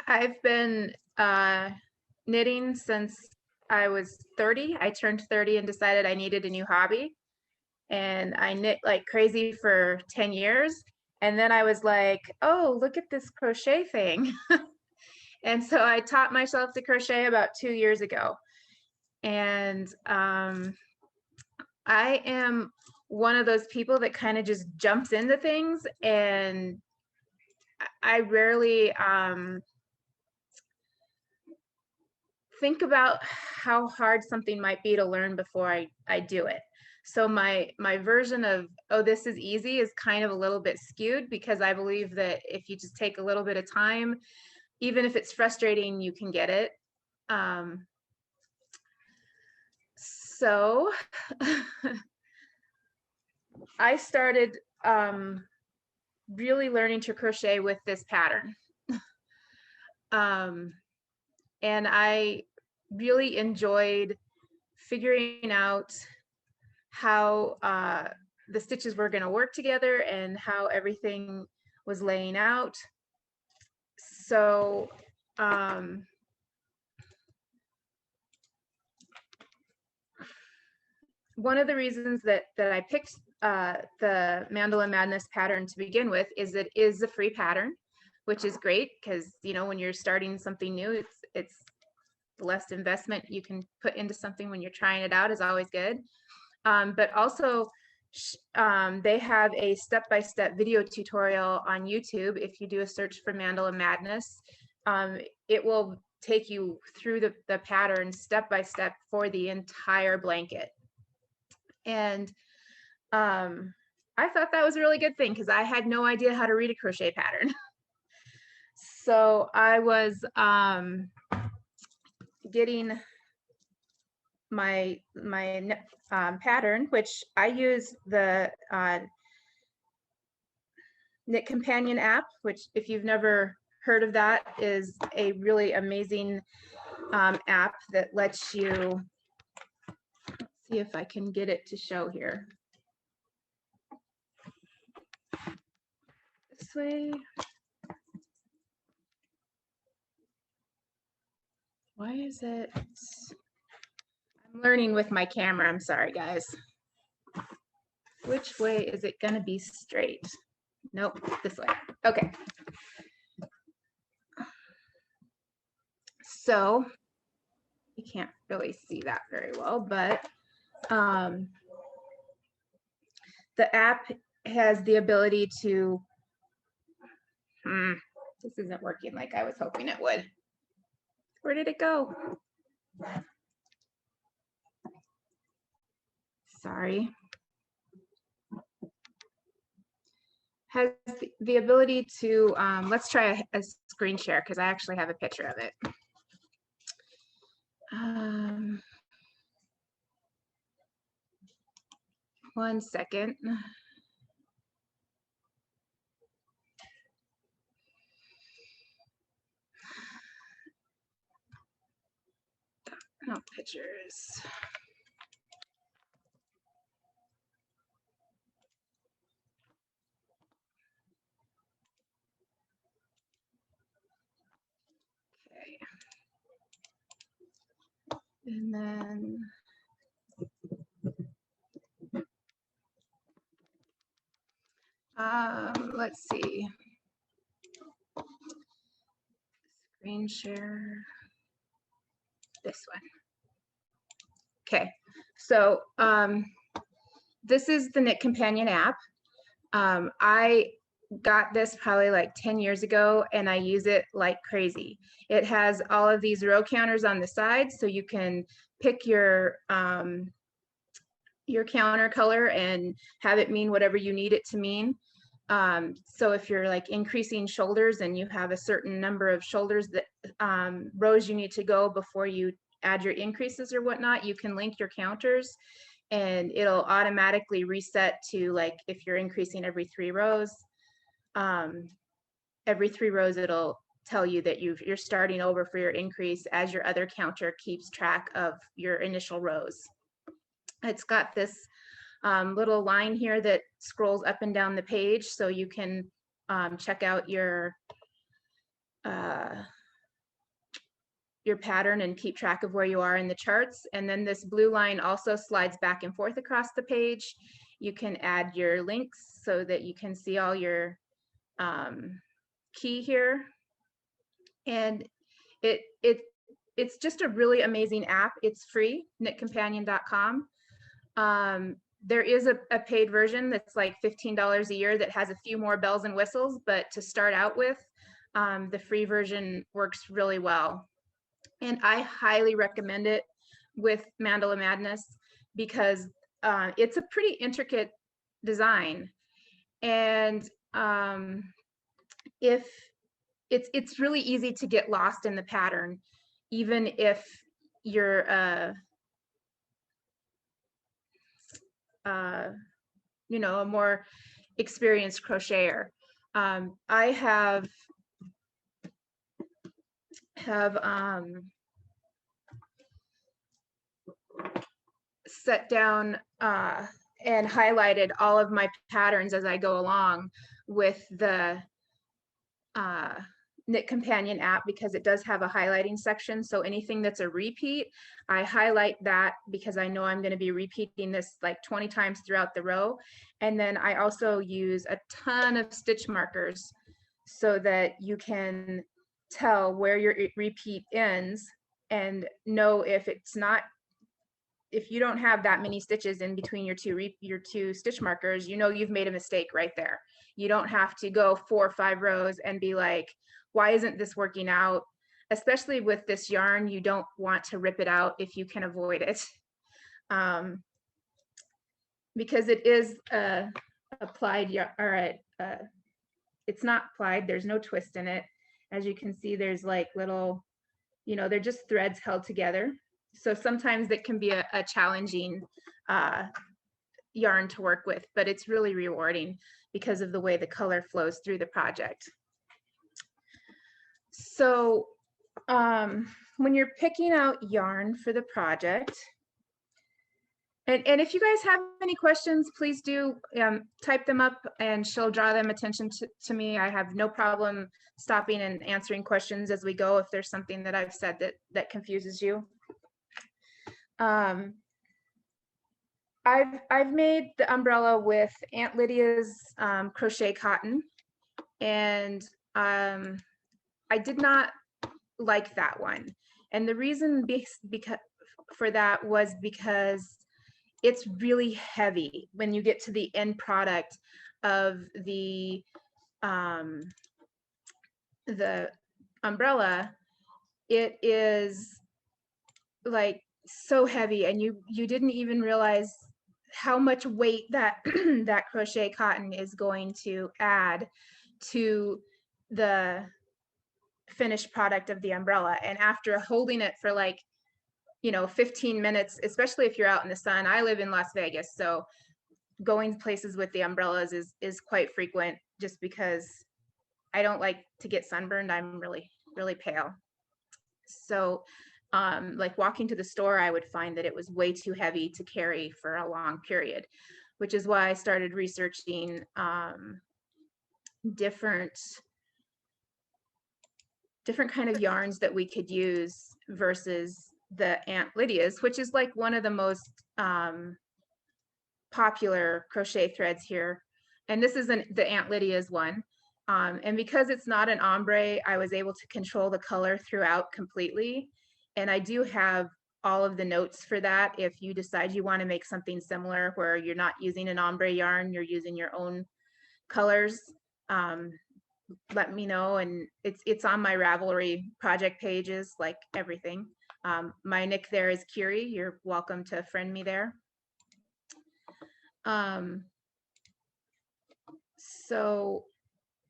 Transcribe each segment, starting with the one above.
I've been knitting since I was 30. I turned 30 and decided I needed a new hobby. And I knit like crazy for 10 years. And then I was like, oh, look at this crochet thing. And so I taught myself to crochet about 2 years ago. And I am one of those people that kind of just jumps into things, and I rarely think about how hard something might be to learn before I do it. So my version of, oh, this is easy is kind of a little bit skewed, because I believe that if you just take a little bit of time, even if it's frustrating, you can get it. So I started really learning to crochet with this pattern. And I really enjoyed figuring out how the stitches were going to work together and how everything was laying out. So one of the reasons that I picked the Mandala Madness pattern to begin with is it is a free pattern, which is great, because when you're starting something new, it's the less investment you can put into something when you're trying it out is always good. But also they have a step-by-step video tutorial on YouTube. If you do a search for Mandala Madness, it will take you through the pattern step by step for the entire blanket. And I thought that was a really good thing, because I had no idea how to read a crochet pattern. So I was getting my pattern, which I use the Knit Companion app, which, if you've never heard of that, is a really amazing app that lets you, let's see if I can get it to show here. This way. Why is it? I'm learning with my camera. I'm sorry, guys. Which way is it going to be straight? Nope, this way. Okay. So you can't really see that very well, but the app has the ability to, this isn't working like I was hoping it would. Where did it go? Sorry. Has the ability to, let's try a screen share, because I actually have a picture of it. One second. No pictures. Okay. And then let's see. Screen share. This one. Okay, so this is the Knit Companion app. I got this probably like 10 years ago, and I use it like crazy. It has all of these row counters on the side, so you can pick your counter color and have it mean whatever you need it to mean. So if you're like increasing shoulders and you have a certain number of shoulders that rows you need to go before you add your increases or whatnot, you can link your counters, and it'll automatically reset to, like, if you're increasing every 3 rows, it'll tell you that you're starting over for your increase, as your other counter keeps track of your initial rows. It's got this little line here that scrolls up and down the page, so you can check out your your pattern and keep track of where you are in the charts. And then this blue line also slides back and forth across the page. You can add your links so that you can see all your key here. And it's just a really amazing app. It's free, knitcompanion.com. There is a paid version that's like $15 a year that has a few more bells and whistles, but to start out with, the free version works really well. And I highly recommend it with Mandala Madness because it's a pretty intricate design. And if it's really easy to get lost in the pattern, even if you're you know, a more experienced crocheter. I have set down and highlighted all of my patterns as I go along with the Knit Companion app, because it does have a highlighting section. So anything that's a repeat, I highlight that because I know I'm going to be repeating this like 20 times throughout the row. And then I also use a ton of stitch markers so that you can tell where your repeat ends and know if it's not, if you don't have that many stitches in between your two stitch markers, you know you've made a mistake right there. You don't have to go 4 or 5 rows and be like, why isn't this working out? Especially with this yarn, you don't want to rip it out if you can avoid it. Because it is applied yarn, or it's not plied, there's no twist in it. As you can see, there's like little, you know, they're just threads held together. So sometimes it can be a challenging yarn to work with, but it's really rewarding because of the way the color flows through the project. So when you're picking out yarn for the project, and if you guys have any questions, please do type them up and she'll draw them attention to me. I have no problem stopping and answering questions as we go if there's something that I've said that confuses you. I've made the umbrella with Aunt Lydia's crochet cotton, and I did not like that one. And the reason for that was because it's really heavy when you get to the end product of the umbrella. It is like so heavy, and you didn't even realize how much weight that that crochet cotton is going to add to the finished product of the umbrella. And after holding it for like, you know, 15 minutes, especially if you're out in the sun. I live in Las Vegas, so going places with the umbrellas is quite frequent, just because I don't like to get sunburned. I'm really pale. So like walking to the store, I would find that it was way too heavy to carry for a long period, which is why I started researching different kind of yarns that we could use versus the Aunt Lydia's, which is like one of the most popular crochet threads here. And this isn't the Aunt Lydia's one. And because it's not an ombre, I was able to control the color throughout completely. And I do have all of the notes for that. If you decide you want to make something similar where you're not using an ombre yarn, you're using your own colors, let me know. And it's on my Ravelry project pages, like everything. My nick there is Kyrie. You're welcome to friend me there. So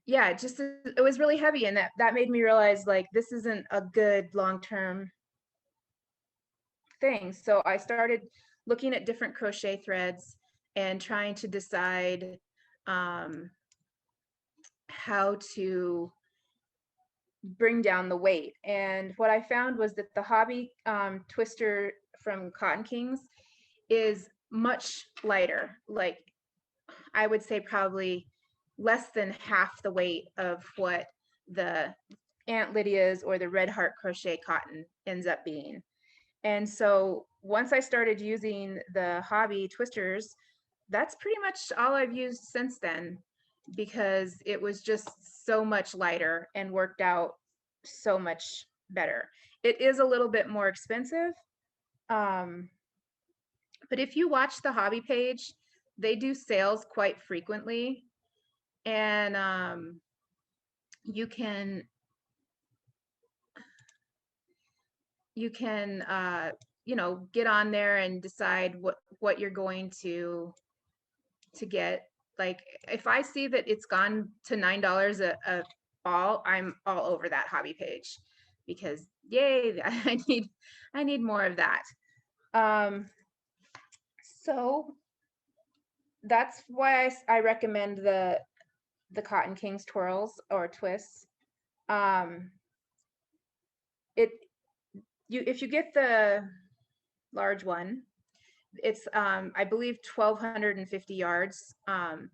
yeah, it was really heavy, and that made me realize like this isn't a good long-term thing. So I started looking at different crochet threads and trying to decide how to bring down the weight. And what I found was that the hobby twister from Cotton Kings is much lighter. Like I would say probably less than half the weight of what the Aunt Lydia's or the Red Heart Crochet cotton ends up being. And so once I started using the hobby twisters, that's pretty much all I've used since then, because it was just so much lighter and worked out so much better. It is a little bit more expensive. But if you watch the hobby page, they do sales quite frequently. And you can you know, get on there and decide what you're going to get. Like if I see that it's gone to $9 a ball, I'm all over that hobby page, because yay, I need more of that. So that's why I recommend the Cotton Kings twirls or twists. If you get the large one, it's I believe 1,250 yards. And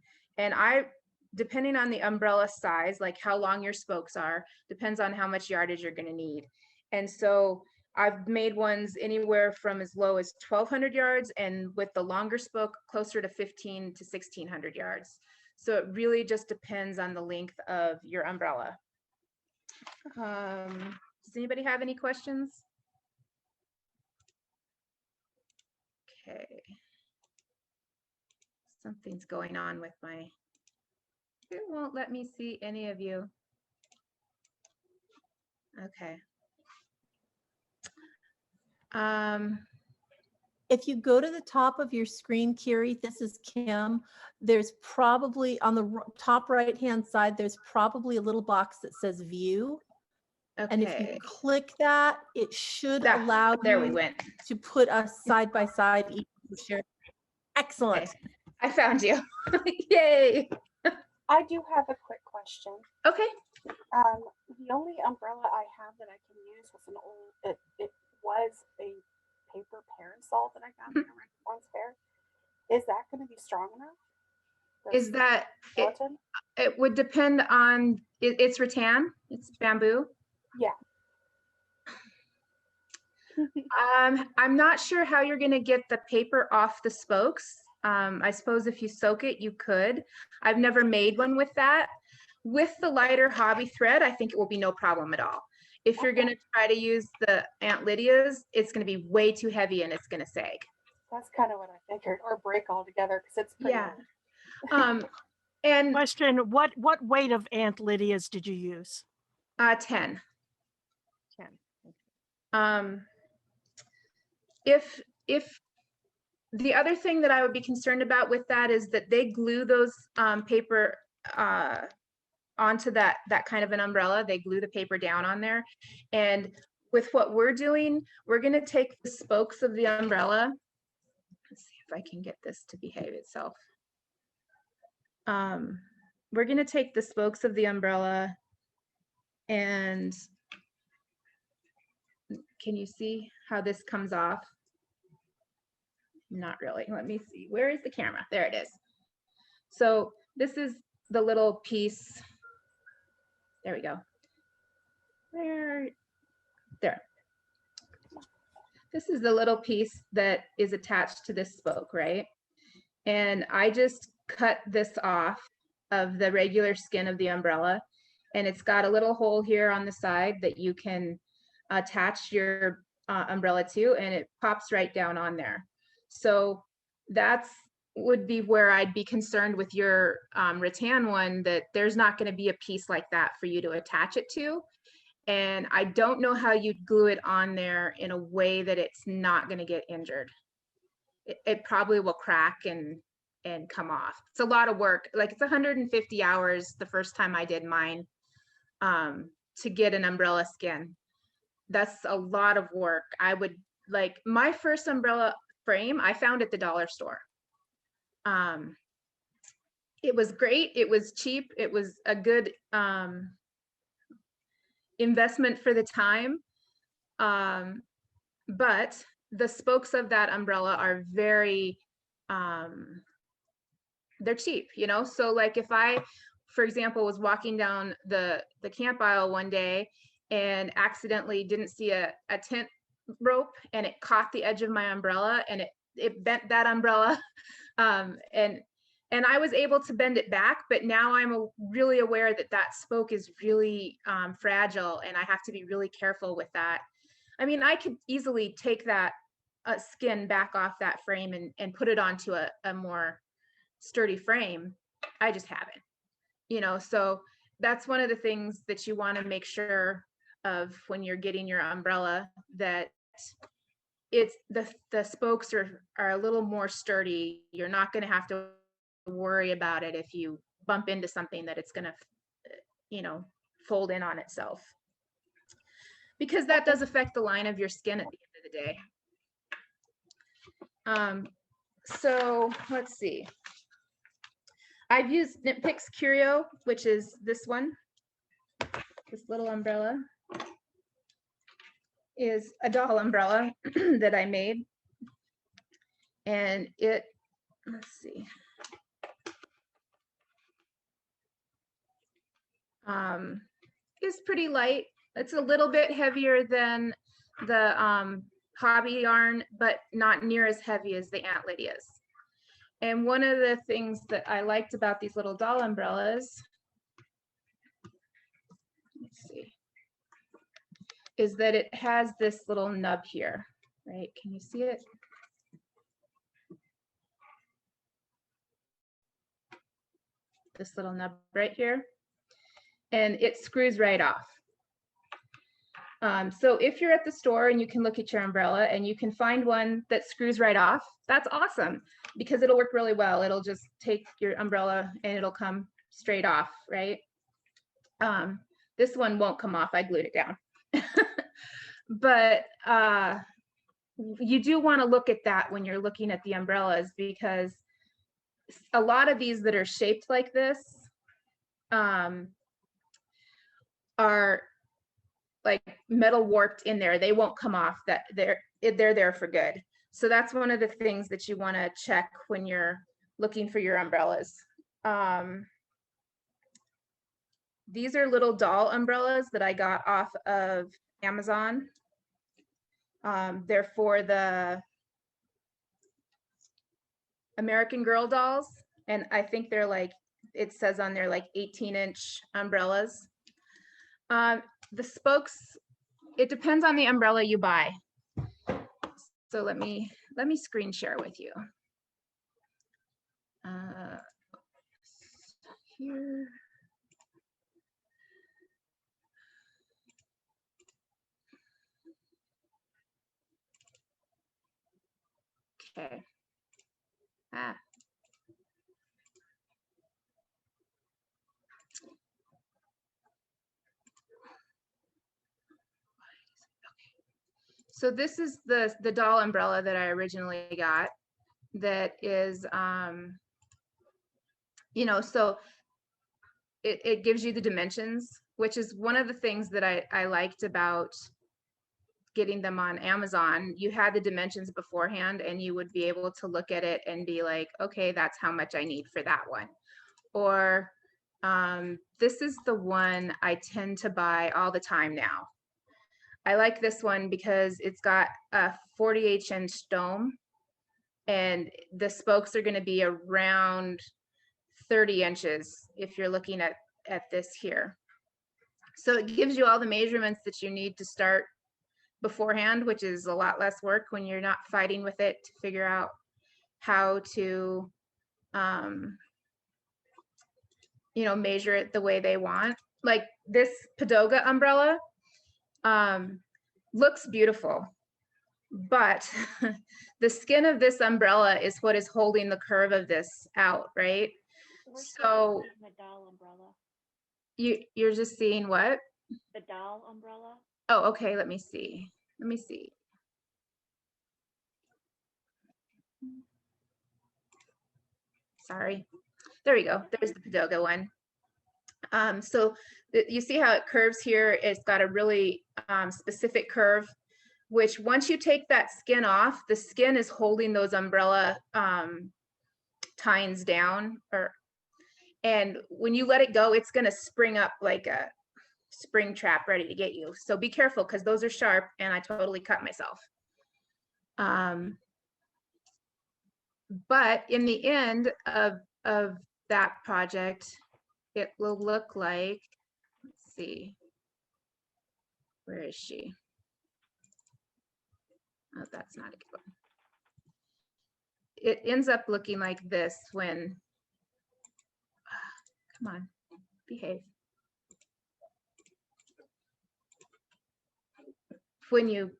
depending on the umbrella size, like how long your spokes are, depends on how much yardage you're going to need. And so I've made ones anywhere from as low as 1,200 yards, and with the longer spoke closer to 1,500 to 1,600 yards. So it really just depends on the length of your umbrella. Does anybody have any questions? Okay. Something's going on with my, it won't let me see any of you. Okay. If you go to the top of your screen, Kyrie, this is Kim, there's probably on the top right-hand side, there's probably a little box that says view. Okay. And if you click that, it should allow you to put us side by side. Excellent. Okay. I found you. Yay. I do have a quick question. Okay. The only umbrella I have that I can use was an old, it was a paper parasol that I got in a response fair. Is that going to be strong enough? Is that, it would depend on, it's rattan, it's bamboo. Yeah. I'm not sure how you're going to get the paper off the spokes. I suppose if you soak it, you could. I've never made one with that. With the lighter hobby thread, I think it will be no problem at all. If you're going to try to use the Aunt Lydia's, it's going to be way too heavy and it's going to sag. That's kind of what I figured, or break altogether, because it's pretty heavy. And question, what weight of Aunt Lydia's did you use? 10. 10. If the other thing that I would be concerned about with that is that they glue those paper onto that kind of an umbrella. They glue the paper down on there. And with what we're doing, we're going to take the spokes of the umbrella. Let's see if I can get this to behave itself. We're going to take the spokes of the umbrella, and can you see how this comes off? Not really. Let me see. Where is the camera? There it is. So this is the little piece. There we go. There. This is the little piece that is attached to this spoke, right? And I just cut this off of the regular skin of the umbrella, and it's got a little hole here on the side that you can attach your umbrella to, and it pops right down on there. So that's would be where I'd be concerned with your rattan one, that there's not going to be a piece like that for you to attach it to. And I don't know how you'd glue it on there in a way that it's not going to get injured. It probably will crack and come off. It's a lot of work. Like, it's 150 hours the first time I did mine to get an umbrella skin. That's a lot of work. I would, like, my first umbrella frame I found at the dollar store. It was great. It was cheap. It was a good investment for the time. But the spokes of that umbrella are very, they're cheap, you know? So like if I for example, was walking down the camp aisle one day and accidentally didn't see a tent rope, and it caught the edge of my umbrella, and it bent that umbrella. And I was able to bend it back, but now I'm really aware that that spoke is really fragile, and I have to be really careful with that. I mean, I could easily take that skin back off that frame and put it onto a more sturdy frame. I just haven't, you know, so that's one of the things that you want to make sure of when you're getting your umbrella, that it's the spokes are a little more sturdy. You're not going to have to worry about it if you bump into something that it's going to, you know, fold in on itself, because that does affect the line of your skin at the end of the day. So let's see. I've used Knit Picks Curio, which is this one. This little umbrella is a doll umbrella that I made. And it, let's see. Is pretty light. It's a little bit heavier than the hobby yarn, but not near as heavy as the Aunt Lydia's. And one of the things that I liked about these little doll umbrellas, let's see, is that it has this little nub here, right? Can you see it? This little nub right here, and it screws right off. So if you're at the store and you can look at your umbrella and you can find one that screws right off, that's awesome, because it'll work really well. It'll just take your umbrella and it'll come straight off, right? This one won't come off. I glued it down. But you do want to look at that when you're looking at the umbrellas, because a lot of these that are shaped like this are like metal warped in there. They won't come off. That they're there for good. So that's one of the things that you want to check when you're looking for your umbrellas. These are little doll umbrellas that I got off of Amazon. They're for the American Girl dolls, and I think they're like, it says on there like 18-inch umbrellas. The spokes, it depends on the umbrella you buy. So let me screen share with you. Here. Okay. So this is the doll umbrella that I originally got. That is, you know, so it gives you the dimensions, which is one of the things that I liked about getting them on Amazon. You had the dimensions beforehand, and you would be able to look at it and be like, okay, that's how much I need for that one. Or this is the one I tend to buy all the time now. I like this one because it's got a 48-inch dome, and the spokes are going to be around 30 inches if you're looking at this here. So it gives you all the measurements that you need to start beforehand, which is a lot less work when you're not fighting with it to figure out how to you know, measure it the way they want. Like this Padoga umbrella looks beautiful, but the skin of this umbrella is what is holding the curve of this out, right? So the doll umbrella. You're just seeing what? The doll umbrella. Oh, okay, let me see. Let me see. Sorry. There we go. There's the Padoga one. So you see how it curves here? It's got a really specific curve, which once you take that skin off, the skin is holding those umbrella tines down, And when you let it go, it's going to spring up like a spring trap ready to get you. So be careful, because those are sharp, and I totally cut myself. But in the end of that project, it will look like, let's see, where is she? Oh, that's not a good one. It ends up looking like this when, come on, behave. When you,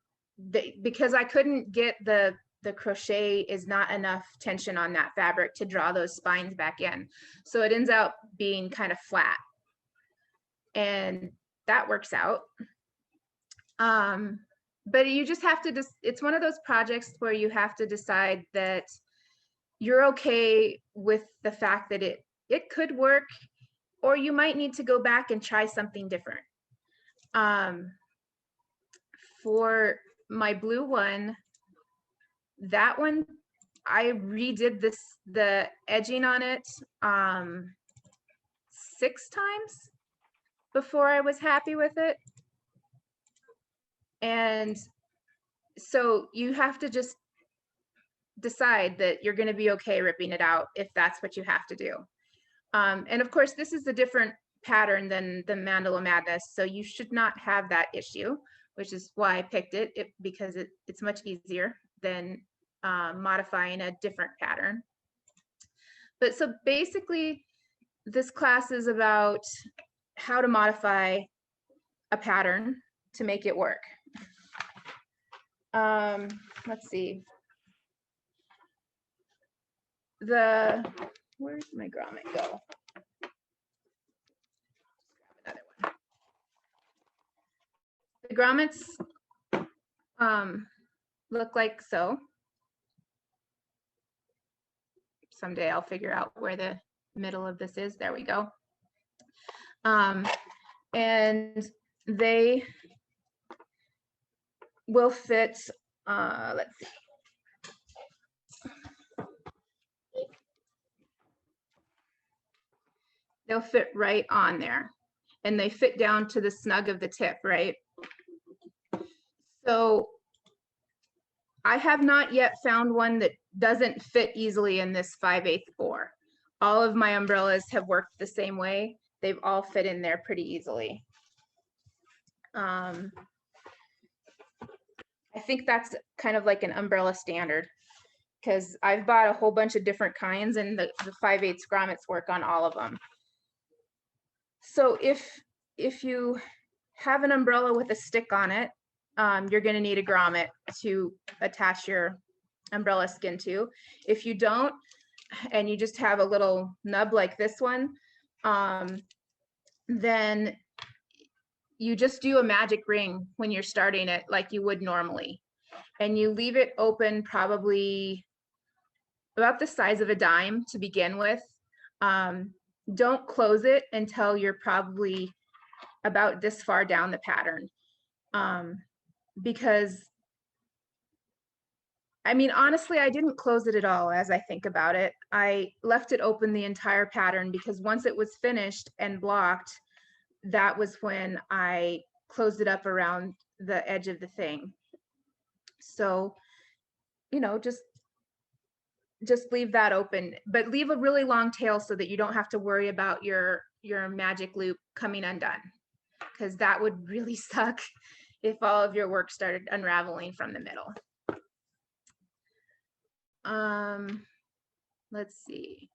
because I couldn't get the crochet is not enough tension on that fabric to draw those spines back in. So it ends up being kind of flat. And that works out. But you just have to, it's one of those projects where you have to decide that you're okay with the fact that it could work, or you might need to go back and try something different. For my blue one, that one, I redid the edging on it 6 times before I was happy with it. And so you have to just decide that you're going to be okay ripping it out if that's what you have to do. And of course, this is a different pattern than the Mandala Madness, so you should not have that issue, which is why I picked it, because it's much easier than modifying a different pattern. But so basically, this class is about how to modify a pattern to make it work. Let's see. Where's my grommet go? Grab another one. The grommets look like so. Someday I'll figure out where the middle of this is. There we go. And they will fit, let's see. They'll fit right on there, and they fit down to the snug of the tip, right? So I have not yet found one that doesn't fit easily in this 5/8 bore. All of my umbrellas have worked the same way. They've all fit in there pretty easily. I think that's kind of like an umbrella standard, because I've bought a whole bunch of different kinds, and the 5/8 grommets work on all of them. So if you have an umbrella with a stick on it, you're going to need a grommet to attach your umbrella skin to. If you don't, and you just have a little nub like this one, then you just do a magic ring when you're starting it like you would normally. And you leave it open probably about the size of a dime to begin with. Don't close it until you're probably about this far down the pattern. Because, I mean, honestly, I didn't close it at all as I think about it. I left it open the entire pattern, because once it was finished and blocked, that was when I closed it up around the edge of the thing. So, you know, just leave that open, but leave a really long tail so that you don't have to worry about your magic loop coming undone, because that would really suck if all of your work started unraveling from the middle. Let's see.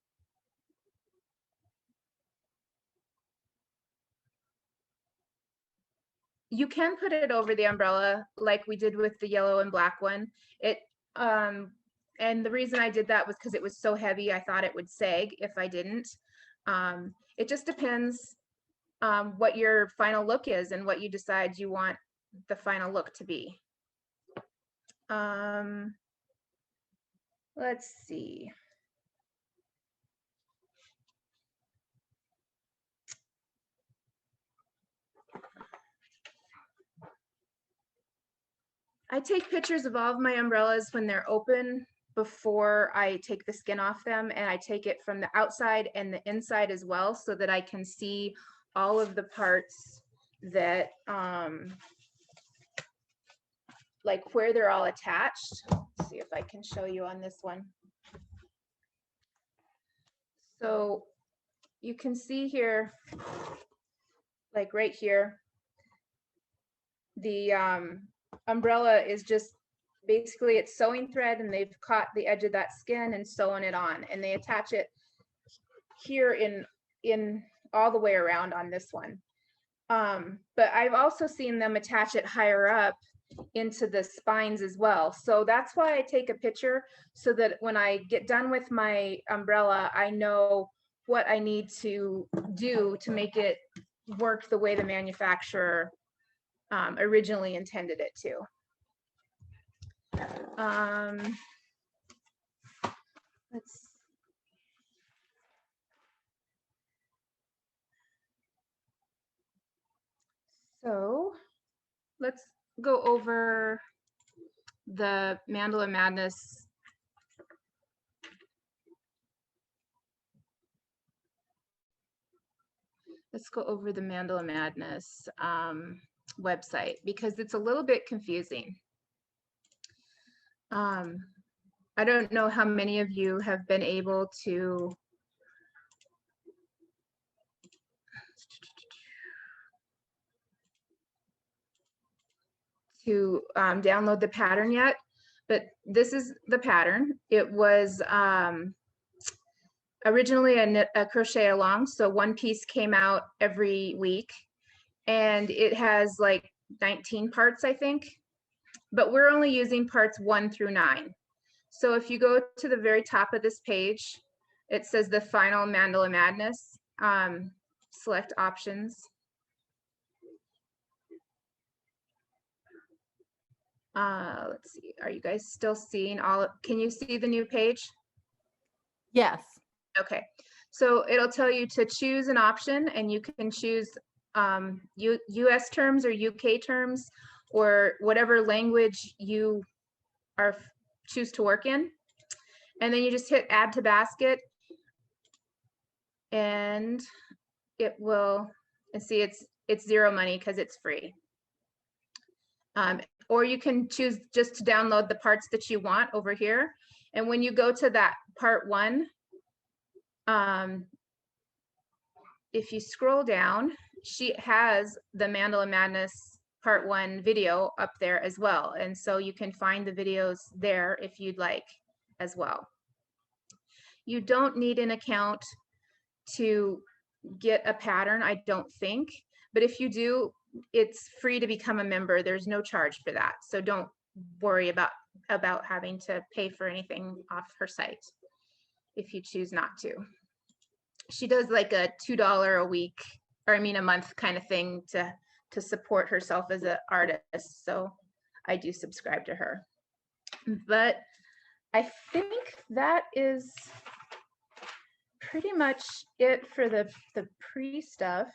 You can put it over the umbrella like we did with the yellow and black one. And the reason I did that was because it was so heavy, I thought it would sag if I didn't. It just depends what your final look is and what you decide you want the final look to be. Let's see. I take pictures of all of my umbrellas when they're open before I take the skin off them, and I take it from the outside and the inside as well, so that I can see all of the parts that like where they're all attached. Let's see if I can show you on this one. So you can see here, like right here, the umbrella is just basically it's sewing thread, and they've caught the edge of that skin and sewn it on, and they attach it here in all the way around on this one. But I've also seen them attach it higher up into the spines as well. So that's why I take a picture, so that when I get done with my umbrella, I know what I need to do to make it work the way the manufacturer originally intended it to. Let's go over the Mandala Madness. Let's go over the Mandala Madness website, because it's a little bit confusing. I don't know how many of you have been able to download the pattern yet, but this is the pattern. It was originally a crochet along, so one piece came out every week, and it has like 19 parts, I think, but we're only using parts 1 through 9. So if you go to the very top of this page, it says the final Mandala Madness, select options. Let's see, are you guys still seeing all, can you see the new page? Yes. Okay, so it'll tell you to choose an option, and you can choose US terms or UK terms, or whatever language you choose to work in. And then you just hit add to basket, and it will, and see it's zero money because it's free. Or you can choose just to download the parts that you want over here. And when you go to that part 1, if you scroll down, she has the Mandala Madness part 1 video up there as well. And so you can find the videos there if you'd like as well. You don't need an account to get a pattern, I don't think, but if you do, it's free to become a member. There's no charge for that. So don't worry about having to pay for anything off her site if you choose not to. She does like a $2 a week, or I mean a month kind of thing to support herself as an artist. So I do subscribe to her. But I think that is pretty much it for the pre stuff.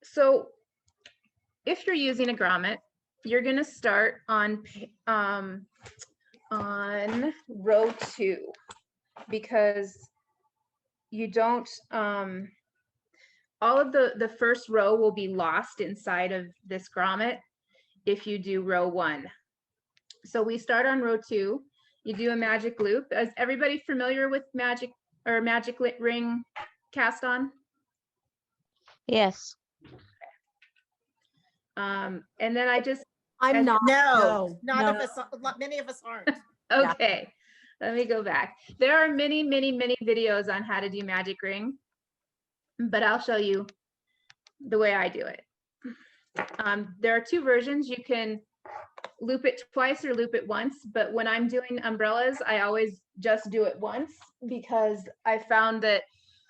So if you're using a grommet, you're going to start on row 2, because you don't all of the first row will be lost inside of this grommet if you do row 1. So we start on row 2. You do a magic loop. Is everybody familiar with magic ring cast on? Yes. And then I'm not. No, none no. of us, many of us aren't. okay, let me go back. There are many videos on how to do magic ring, but I'll show you the way I do it. There are 2 versions. You can loop it twice or loop it once, but when I'm doing umbrellas, I always just do it once, because I found that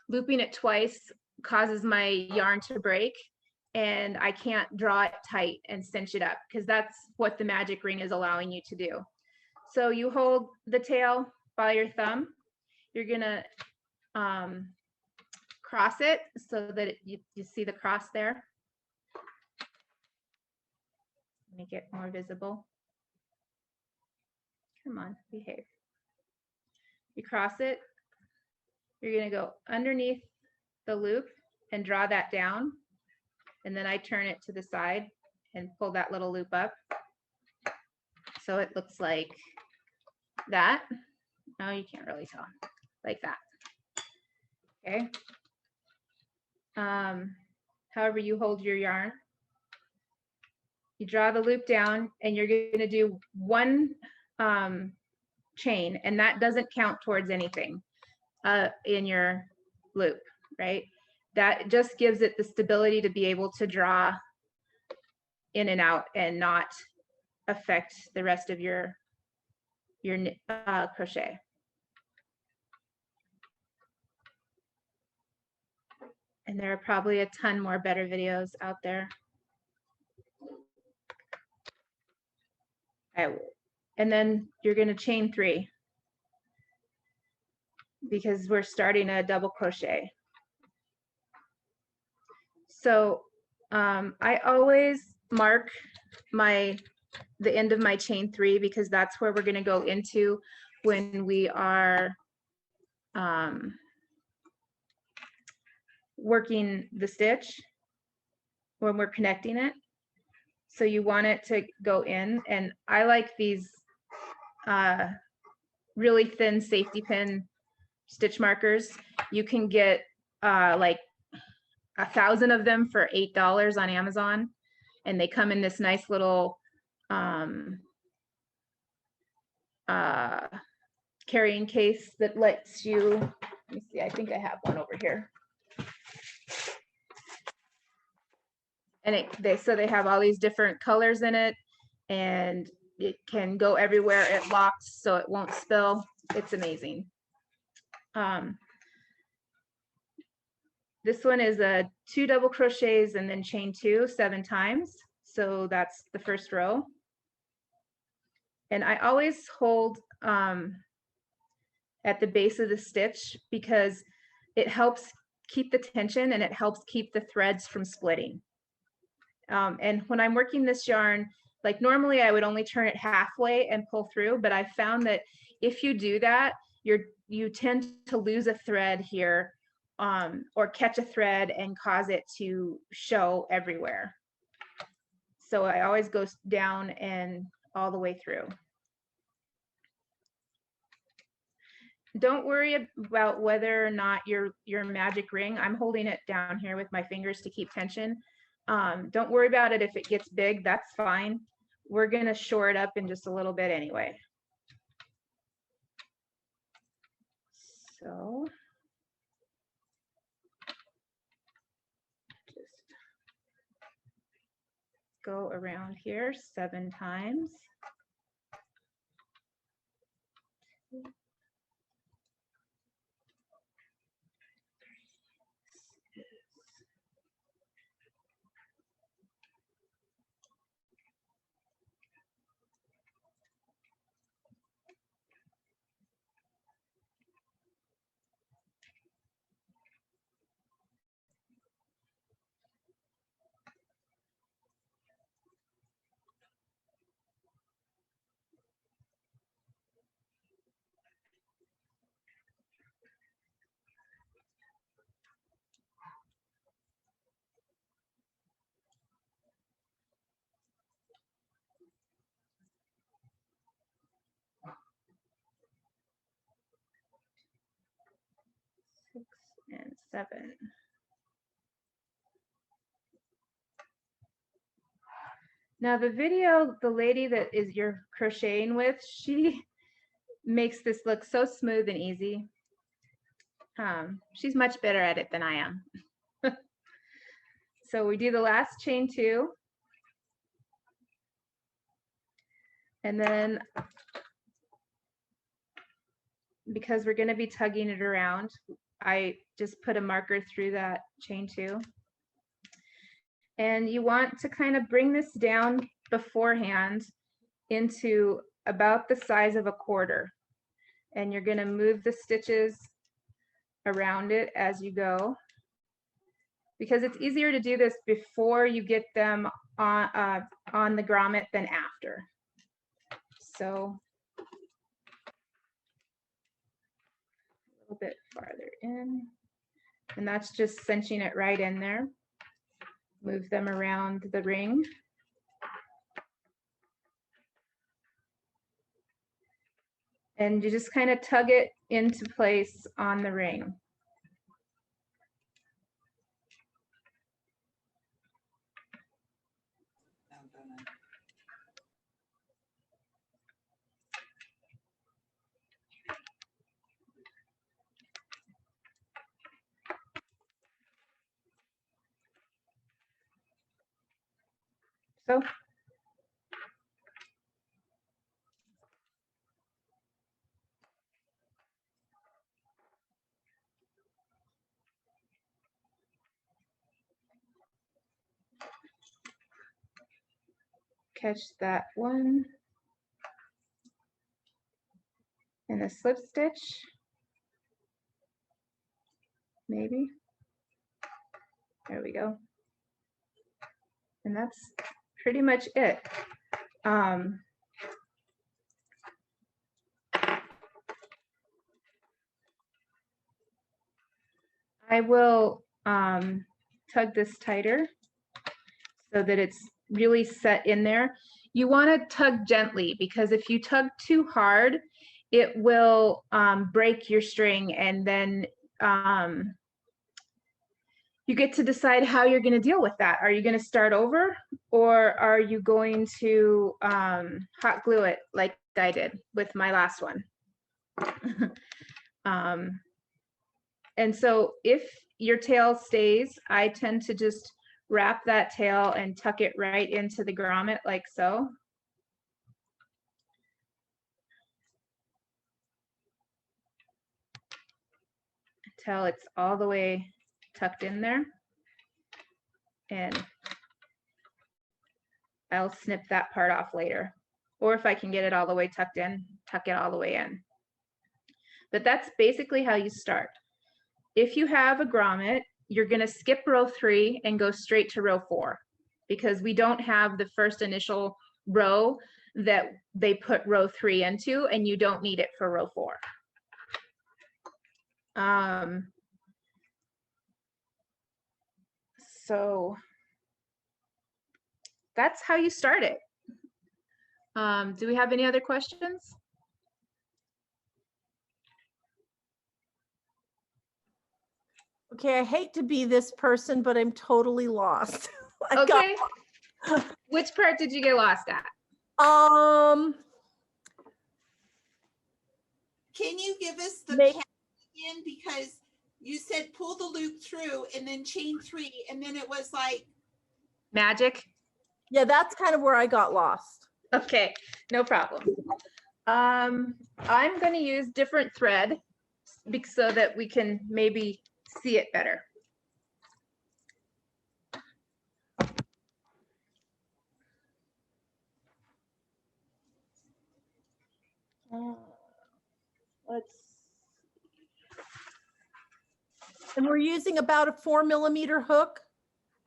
looping it twice causes my yarn to break, and I can't draw it tight and cinch it up, because that's what the magic ring is allowing you to do. So you hold the tail by your thumb. You're gonna cross it so that you see the cross there. make it more visible. Come on, behave. You cross it, you're gonna go underneath the loop and draw that down. And then I turn it to the side and pull that little loop up. So it looks like that. No, you can't really tell, like that. Okay. However you hold your yarn. You draw the loop down and you're gonna do one chain, and that doesn't count towards anything in your loop, right? That just gives it the stability to be able to draw in and out and not affect the rest of your crochet. And there are probably a ton more better videos out there. And then you're going to chain 3 because we're starting a double crochet. So I always mark the end of my chain 3 because that's where we're going to go into when we are working the stitch, when we're connecting it. So you want it to go in, and I like these really thin safety pin stitch markers. You can get like 1,000 of them for $8 on Amazon, and they come in this nice little carrying case that lets you, let me see, I think I have one over here. And so they have all these different colors in it, and it can go everywhere. It locks so it won't spill. It's amazing. This one is a 2 double crochets and then chain 2 7 times. So that's the first row. And I always hold at the base of the stitch because it helps keep the tension and it helps keep the threads from splitting. And when I'm working this yarn, like normally I would only turn it halfway and pull through, but I found that if you do that, you tend to lose a thread here, or catch a thread and cause it to show everywhere. So I always go down and all the way through. Don't worry about whether or not your magic ring, I'm holding it down here with my fingers to keep tension. Don't worry about it if it gets big, that's fine. We're gonna shore it up in just a little bit anyway. So just go around here 7 times. And 7. Now the video, the lady that you're crocheting with, she makes this look so smooth and easy. She's much better at it than I am. So we do the last chain 2. And then because we're going to be tugging it around, I just put a marker through that chain 2. And you want to kind of bring this down beforehand into about the size of a quarter. And you're going to move the stitches around it as you go. because it's easier to do this before you get them on the grommet than after. So a little bit farther in, and that's just cinching it right in there. Move them around the ring. And you just kind of tug it into place on the ring. So catch that one and a slip stitch, maybe. There we go. And that's pretty much it. I will tug this tighter so that it's really set in there. You want to tug gently, because if you tug too hard, it will break your string, and then you get to decide how you're going to deal with that. Are you going to start over, or are you going to hot glue it like I did with my last one? And so if your tail stays, I tend to just wrap that tail and tuck it right into the grommet like so. Until it's all the way tucked in there. And I'll snip that part off later. Or if I can get it all the way tucked in, tuck it all the way in. But that's basically how you start. If you have a grommet, you're going to skip row 3 and go straight to row 4, because we don't have the first initial row that they put row 3 into, and you don't need it for row 4. So that's how you start it. Do we have any other questions? Okay, I hate to be this person, but I'm totally lost. Okay. Which part did you get lost at? Can you give us the Make- pattern again? Because you said pull the loop through and then chain 3, and then it was like, Magic? Yeah, that's kind of where I got lost. Okay, no problem. I'm going to use different thread so that we can maybe see it better. Let's. And we're using about a 4mm hook.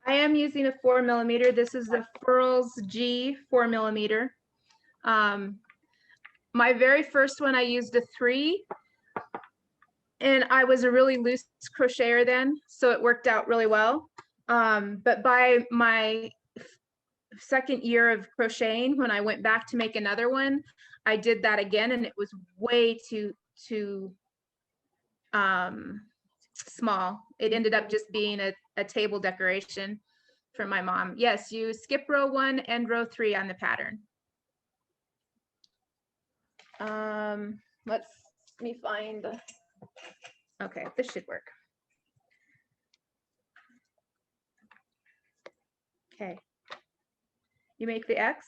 I am using a 4mm. This is the Furls G 4mm. My very first one, I used a 3, and I was a really loose crocheter then, so it worked out really well. But by my second year of crocheting, when I went back to make another one, I did that again, and it was way too small. It ended up just being a table decoration for my mom. Yes, you skip row 1 and row 3 on the pattern. Let me find the, okay, this should work. Okay, you make the X,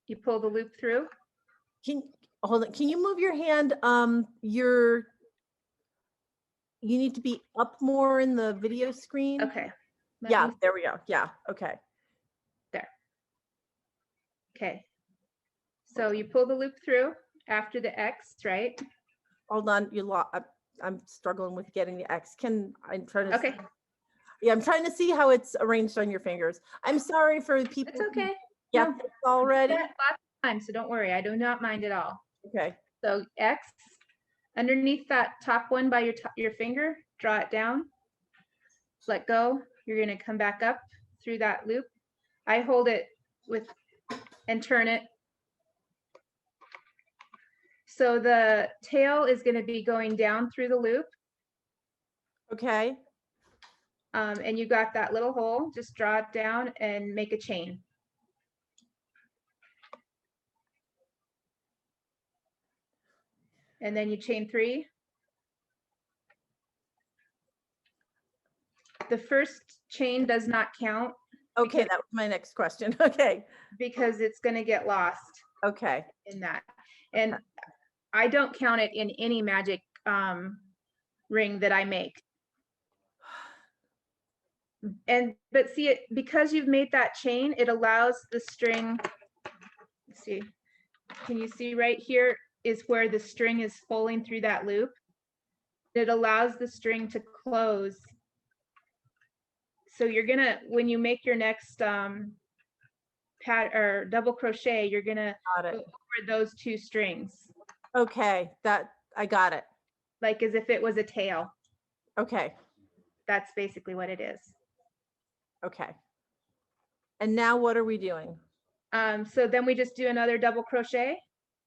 you pull the loop through. Hold on, can you move your hand? You need to be up more in the video screen. Okay. Yeah, there we go. Yeah, okay. There. Okay. So you pull the loop through after the X, right? Hold on, I'm struggling with getting the X. I'm trying to, Okay, yeah, I'm trying to see how it's arranged on your fingers. I'm sorry for the people. it's okay. Yeah, No, already. lots of time, so don't worry. I do not mind at all. Okay. So X, underneath that top one by your finger, draw it down. Let go. You're going to come back up through that loop. I hold it and turn it. So the tail is going to be going down through the loop. Okay. And you got that little hole. Just draw it down and make a chain. And then you chain 3. The first chain does not count. Okay, that was my next question. Okay. Because it's going to get lost Okay. in that. And I don't count it in any magic ring that I make. But see it, because you've made that chain, it allows the string, let's see, can you see right here is where the string is falling through that loop. It allows the string to close. So you're gonna, when you make your next double crochet, you're gonna Got it. go over those 2 strings, Okay, I got it. like as if it was a tail. Okay. That's basically what it is. Okay. And now what are we doing? So then we just do another double crochet,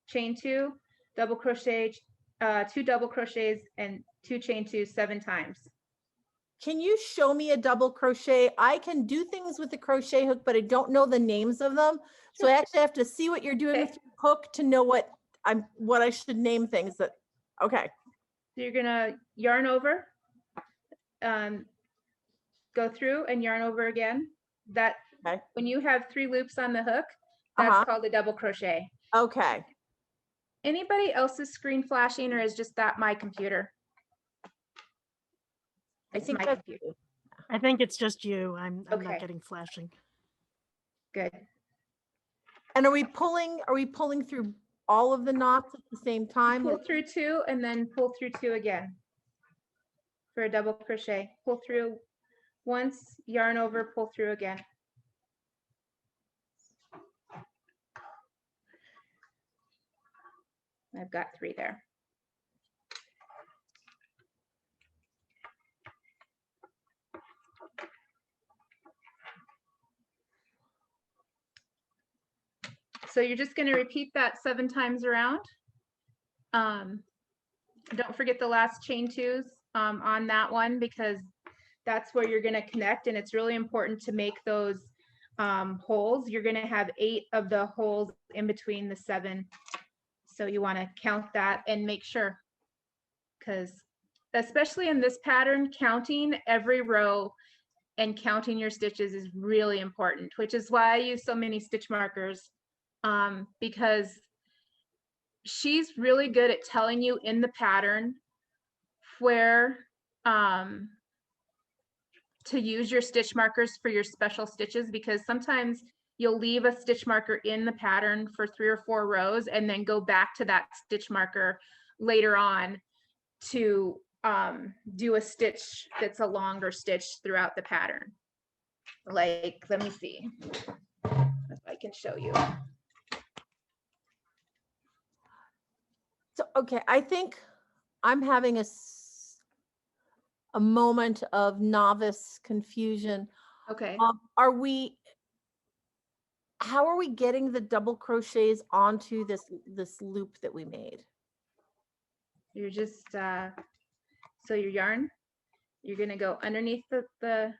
chain 2, double crochet, 2 double crochets and 2 chain 2 7 times. Can you show me a double crochet? I can do things with the crochet hook, but I don't know the names of them. So I actually have to see what you're doing with your hook to know what I should name things that. Okay. So you're gonna yarn over, go through and yarn over again. That Okay. when you have 3 loops on the hook, that's called a double crochet. Okay. Anybody else's screen flashing, or is just that my computer? I think my that's computer. I think it's just you. I'm Okay. not getting flashing. Good. And are we pulling through all of the knots at the same time? Pull through 2 and then pull through 2 again for a double crochet. Pull through once, yarn over, pull through again. I've got 3 there. So you're just going to repeat that 7 times around. Don't forget the last chain 2s on that one, because that's where you're going to connect, and it's really important to make those holes. You're going to have 8 of the holes in between the 7. So you want to count that and make sure, because especially in this pattern, counting every row and counting your stitches is really important, which is why I use so many stitch markers, because she's really good at telling you in the pattern where to use your stitch markers for your special stitches, because sometimes you'll leave a stitch marker in the pattern for 3 or 4 rows and then go back to that stitch marker later on to do a stitch that's a longer stitch throughout the pattern. Like, let me see if I can show you. So, okay, I think I'm having a moment of novice confusion. Okay. How are we getting the double crochets onto this loop that we made? You're just, so your yarn, you're gonna go underneath the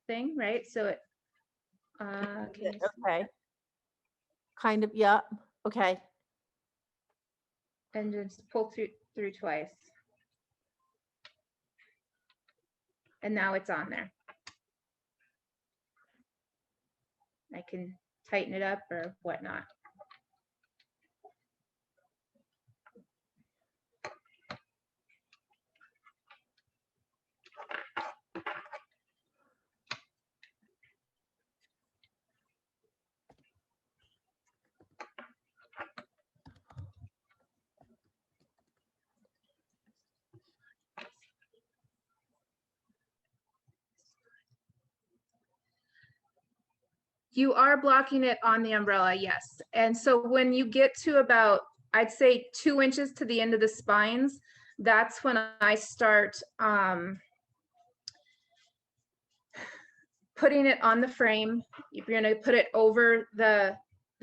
thing, right? So it, can you see? Okay. Kind of, yeah, okay. And just pull through twice. And now it's on there. I can tighten it up or whatnot. You are blocking it on the umbrella, yes. And so when you get to about, I'd say 2 inches to the end of the spines, that's when I start putting it on the frame. You're gonna put it over the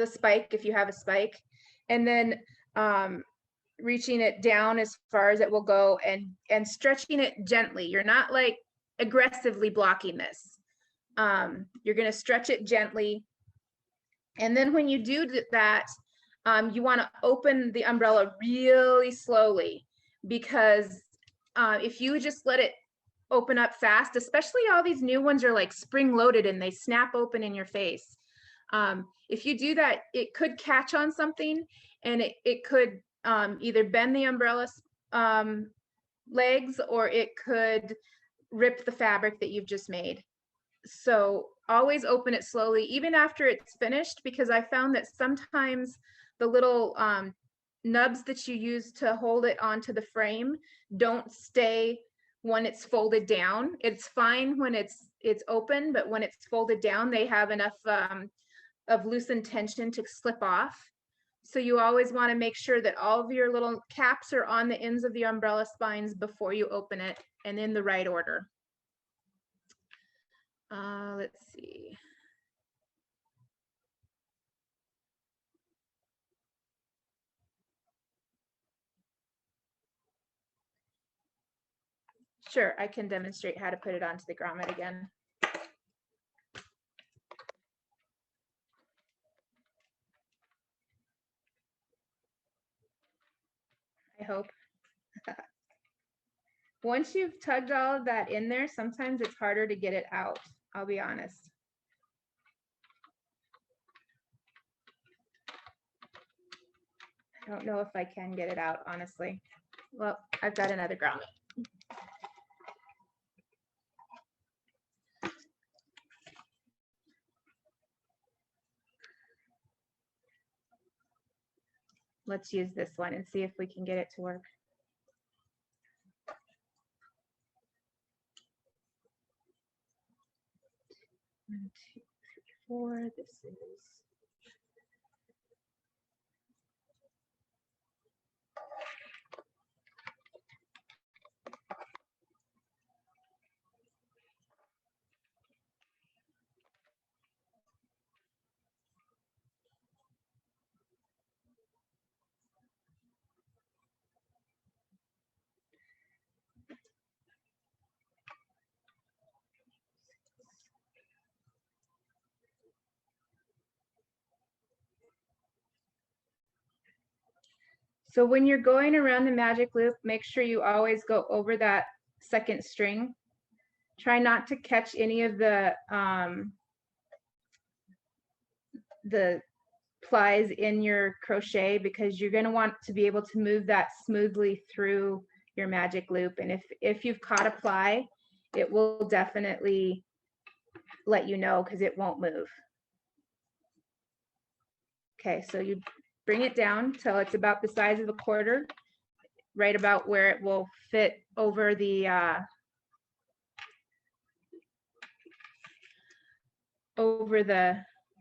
spike if you have a spike, and then reaching it down as far as it will go and stretching it gently. You're not like aggressively blocking this. You're gonna stretch it gently. And then when you do that, you wanna open the umbrella really slowly, because if you just let it open up fast, especially all these new ones are like spring loaded and they snap open in your face. If you do that, it could catch on something, and it could either bend the umbrella's legs, or it could rip the fabric that you've just made. So always open it slowly, even after it's finished, because I found that sometimes the little nubs that you use to hold it onto the frame don't stay when it's folded down. It's fine when it's open, but when it's folded down, they have enough of loosened tension to slip off. So you always want to make sure that all of your little caps are on the ends of the umbrella spines before you open it, and in the right order. Let's see. Sure, I can demonstrate how to put it onto the grommet again. I hope. Once you've tugged all of that in there, sometimes it's harder to get it out, I'll be honest. I don't know if I can get it out, honestly. Well, I've got another grommet. Let's use this one and see if we can get it to work. 1, 2, 3, 4. This is So when you're going around the magic loop, make sure you always go over that second string. Try not to catch any of the plies in your crochet, because you're going to want to be able to move that smoothly through your magic loop. And if you've caught a ply, it will definitely let you know, because it won't move. Okay, so you bring it down till it's about the size of a quarter, right about where it will fit over the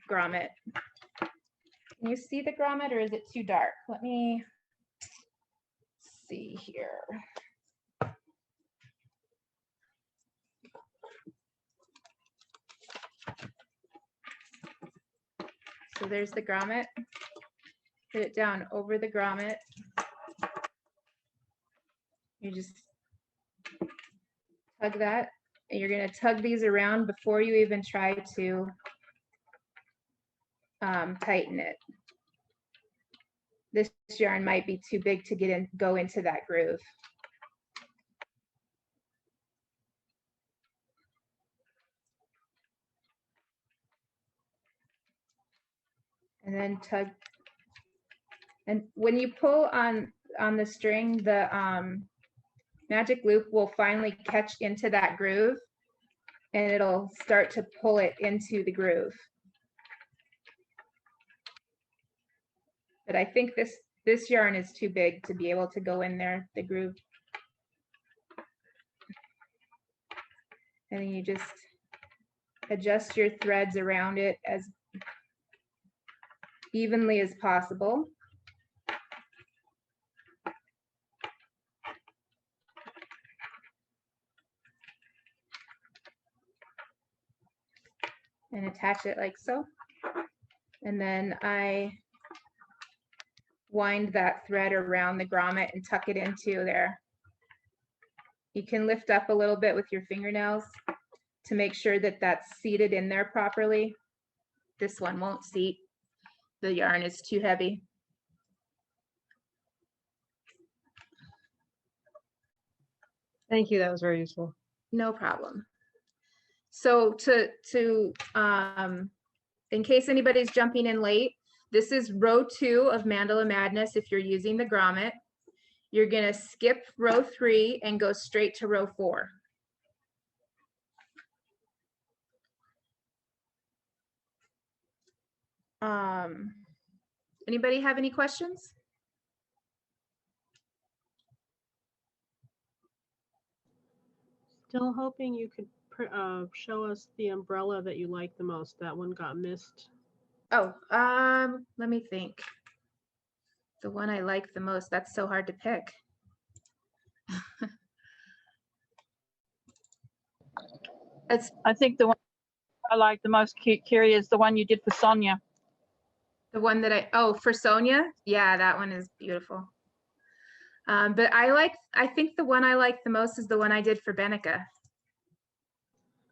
grommet. Can you see the grommet, or is it too dark? Let me see here. So there's the grommet. Put it down over the grommet. You just tug that, and you're going to tug these around before you even try to tighten it. This yarn might be too big to go into that groove. And then tug. And when you pull on the string, the magic loop will finally catch into that groove, and it'll start to pull it into the groove. But I think this yarn is too big to be able to go in there, the groove. And then you just adjust your threads around it as evenly as possible. And attach it like so. And then I wind that thread around the grommet and tuck it into there. You can lift up a little bit with your fingernails to make sure that that's seated in there properly. This one won't seat. The yarn is too heavy. Thank you. That was very useful. No problem. So in case anybody's jumping in late, this is row 2 of Mandala Madness if you're using the grommet. You're going to skip row 3 and go straight to row 4. Anybody have any questions? Still hoping you could show us the umbrella that you like the most. That one got missed. Oh, let me think. The one I like the most, that's so hard to pick. I think the one I like the most, Kyrie, is the one you did for Sonia. The one that oh, for Sonia? Yeah, that one is beautiful. But I think the one I like the most is the one I did for Benica.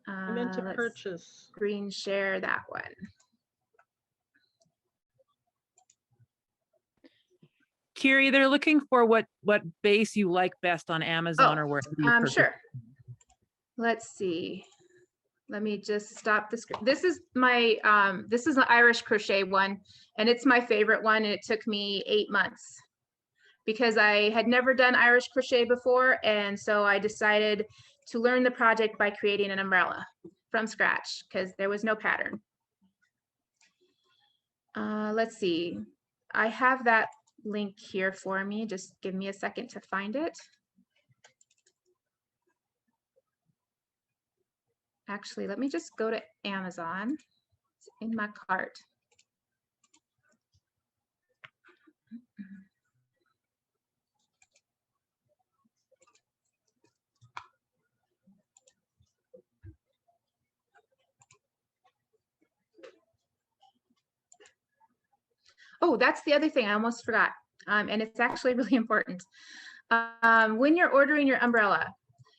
I meant to Let's purchase. screen share that one. Kyrie, they're looking for what base you like best on Amazon or wherever you purchase. Sure. Let's see. Let me just stop the screen. This is my this is an Irish crochet one, and it's my favorite one, and it took me 8 months because I had never done Irish crochet before, and so I decided to learn the project by creating an umbrella from scratch because there was no pattern. Let's see. I have that link here for me. Just give me a second to find it. Actually, let me just go to Amazon. It's in my cart. Oh, that's the other thing I almost forgot. And it's actually really important. When you're ordering your umbrella,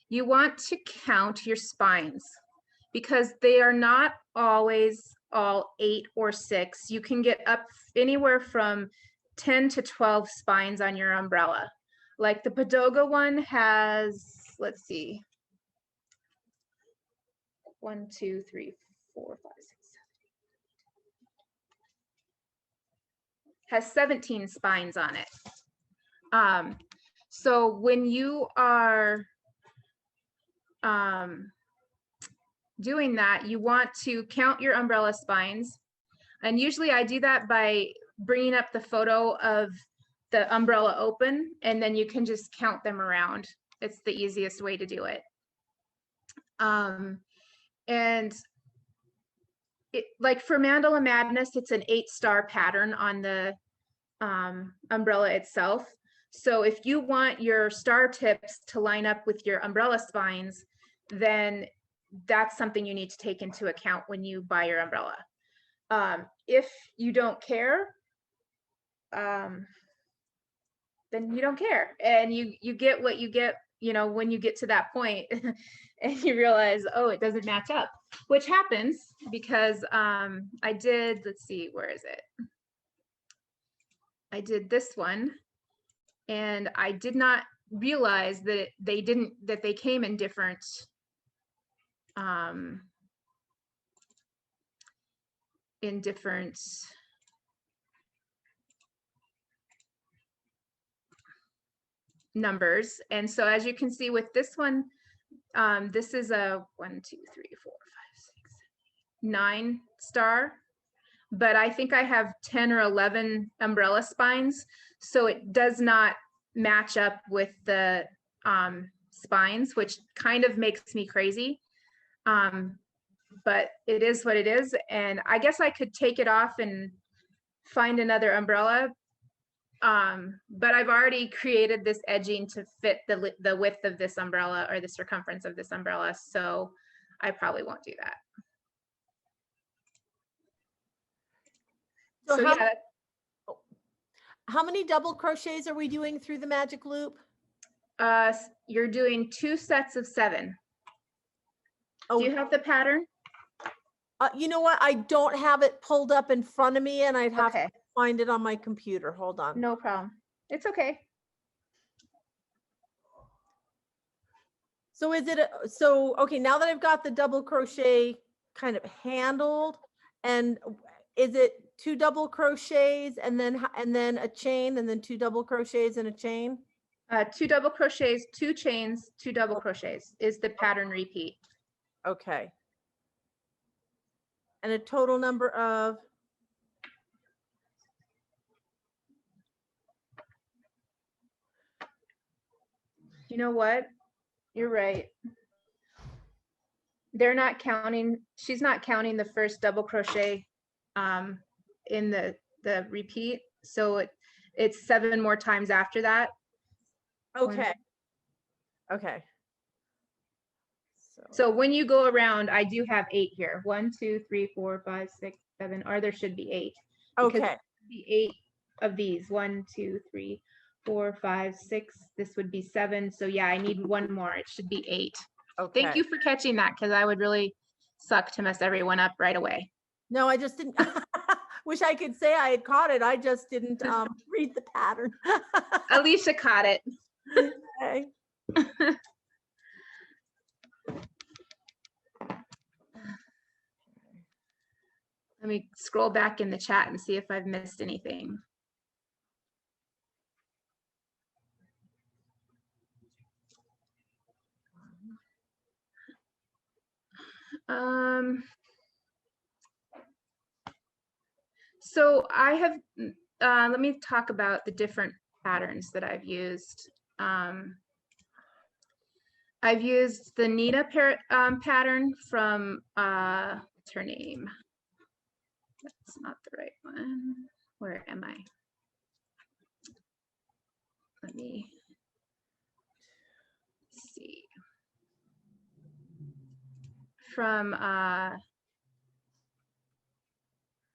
you want to count your spines because they are not always all 8 or 6. You can get up anywhere from 10 to 12 spines on your umbrella. Like the Padoga one has, let's see, 1, 2, 3, 4, 5, 6, 7. Has 17 spines on it. So when you are doing that, you want to count your umbrella spines. And usually I do that by bringing up the photo of the umbrella open, and then you can just count them around. It's the easiest way to do it. And like for Mandala Madness, it's an 8-star pattern on the umbrella itself. So if you want your star tips to line up with your umbrella spines, then that's something you need to take into account when you buy your umbrella. If you don't care, then you don't care, and you get what you get, you know, when you get to that point and you realize, oh, it doesn't match up, which happens because I did, let's see, where is it? I did this one and I did not realize that they came in different numbers. And so as you can see with this one, this is a 1, 2, 3, 4, 5, 6, 7, 9-star, but I think I have 10 or 11 umbrella spines, so it does not match up with the spines, which kind of makes me crazy. But it is what it is, and I guess I could take it off and find another umbrella. But I've already created this edging to fit the width of this umbrella or the circumference of this umbrella. So I probably won't do that. So, So how, yeah, how many double crochets are we doing through the magic loop? you're doing 2 sets of 7. Oh, Do you have the pattern? you know what? I don't have it pulled up in front of me, and I'd have Okay, to find it on my computer. Hold on. no problem. It's okay. So is it, so, okay, now that I've got the double crochet kind of handled, and is it 2 double crochets and then a chain and then 2 double crochets and a chain? 2 double crochets, 2 chains, 2 double crochets is the pattern repeat. Okay. And a total number of? You know what? You're right. They're not counting, she's not counting the first double crochet in the repeat. So it's 7 more times after that. Okay. Okay. So when you go around, I do have 8 here. 1, 2, 3, 4, 5, 6, 7, or there should be 8. Okay. There should be 8 of these. 1, 2, 3, 4, 5, 6. This would be 7. So yeah, I need 1 more. It should be 8. Okay. Thank you for catching that, because I would really suck to mess everyone up right away. No, I just didn't. Wish I could say I had caught it. I just didn't read the pattern. Alicia caught it. Okay. Let me scroll back in the chat and see if I've missed anything. So I have, let me talk about the different patterns that I've used. I've used the Nina pattern from, what's her name? That's not the right one. Where am I? Let me see. From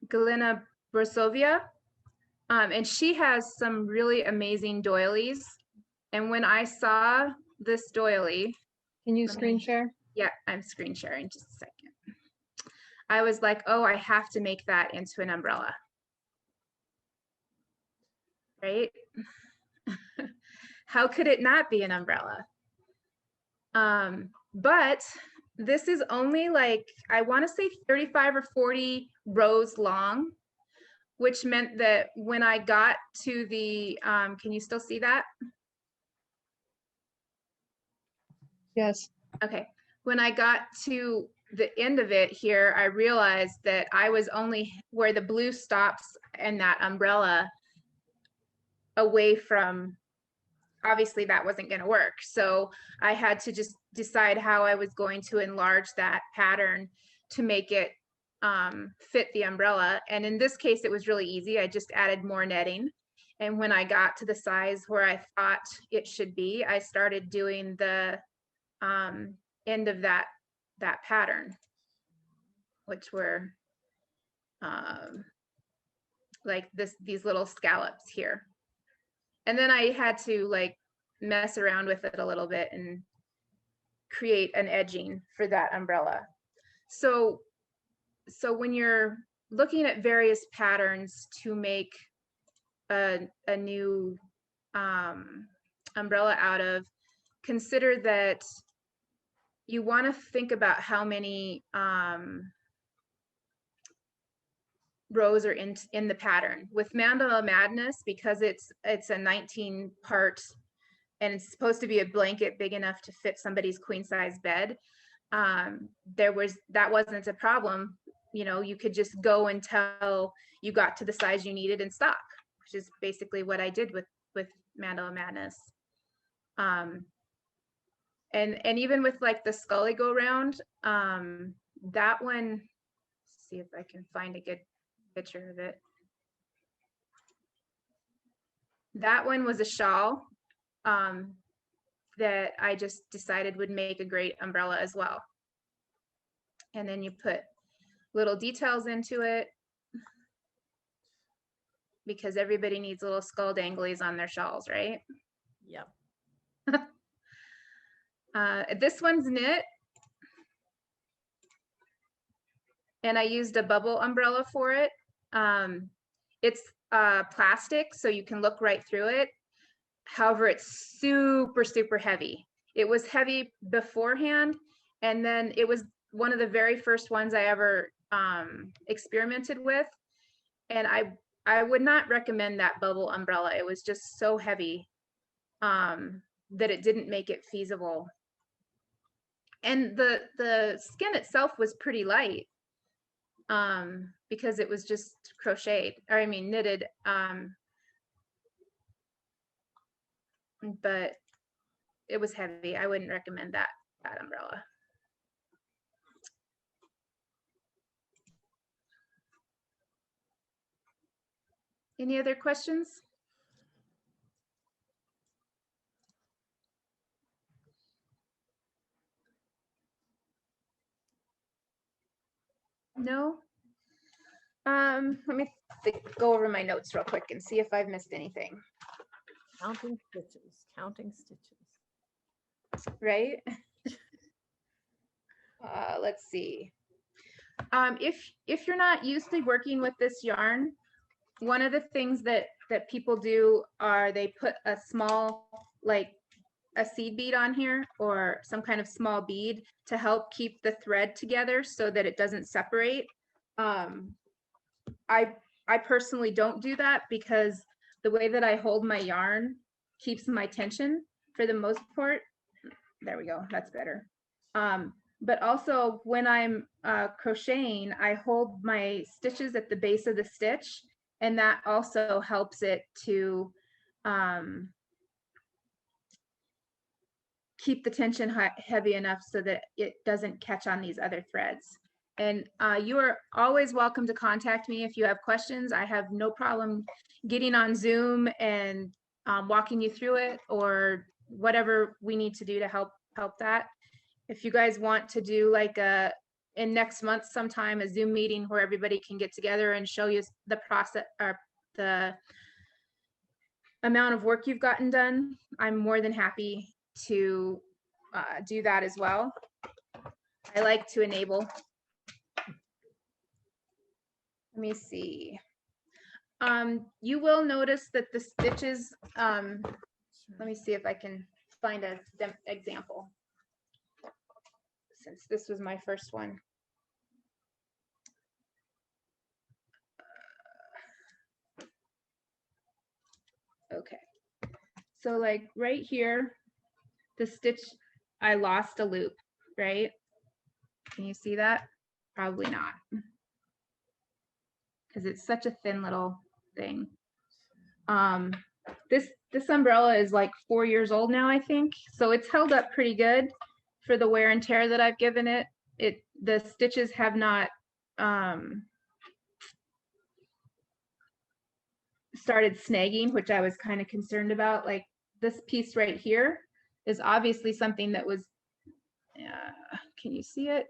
Galina Borsovia. And she has some really amazing doilies. And when I saw this doily, can you screen share? Yeah, I'm screen sharing just a second. I was like, oh, I have to make that into an umbrella. Right? How could it not be an umbrella? But this is only like, I want to say 35 or 40 rows long, which meant that when I got to the, can you still see that? Yes. Okay. When I got to the end of it here, I realized that I was only where the blue stops and that umbrella away from, obviously that wasn't going to work. So I had to just decide how I was going to enlarge that pattern to make it fit the umbrella. And in this case, it was really easy. I just added more netting. And when I got to the size where I thought it should be, I started doing the end of that pattern, which were like these little scallops here. And then I had to like mess around with it a little bit and create an edging for that umbrella. So when you're looking at various patterns to make a new umbrella out of, consider that you want to think about how many rows are in the pattern. With Mandala Madness, because it's a 19-part and it's supposed to be a blanket big enough to fit somebody's queen size bed, that wasn't a problem. You know, you could just go until you got to the size you needed and stop, which is basically what I did with Mandala Madness. And even with like the Scully go round, that one, let's see if I can find a good picture of it. That one was a shawl that I just decided would make a great umbrella as well. And then you put little details into it because everybody needs little skull danglies on their shawls, right? Yep. This one's knit. And I used a bubble umbrella for it. It's plastic, so you can look right through it. However, it's super, super heavy. It was heavy beforehand, and then it was one of the very first ones I ever experimented with. And I would not recommend that bubble umbrella. It was just so heavy that it didn't make it feasible. And the skin itself was pretty light because it was just crocheted, or I mean knitted. But it was heavy. I wouldn't recommend that umbrella. Any other questions? No? Let me go over my notes real quick and see if I've missed anything. Counting stitches, counting stitches. Right? Let's see. If you're not used to working with this yarn, one of the things that people do are they put a small, like a seed bead on here or some kind of small bead to help keep the thread together so that it doesn't separate. I personally don't do that because the way that I hold my yarn keeps my tension for the most part. There we go, that's better. But also when I'm crocheting, I hold my stitches at the base of the stitch, and that also helps it to keep the tension heavy enough so that it doesn't catch on these other threads. And you are always welcome to contact me if you have questions. I have no problem getting on Zoom and walking you through it, or whatever we need to do to help that. If you guys want to do like in next month sometime, a Zoom meeting where everybody can get together and show you the process or the amount of work you've gotten done, I'm more than happy to do that as well. I like to enable. Let me see. You will notice that the stitches, let me see if I can find an example, since this was my first one. Okay, so like right here, the stitch, I lost a loop, right? Can you see that? Probably not, because it's such a thin little thing. This umbrella is like 4 years old now, I think, so it's held up pretty good for the wear and tear that I've given it. The stitches have not started snagging, which I was kind of concerned about. Like this piece right here is obviously something that was, can you see it?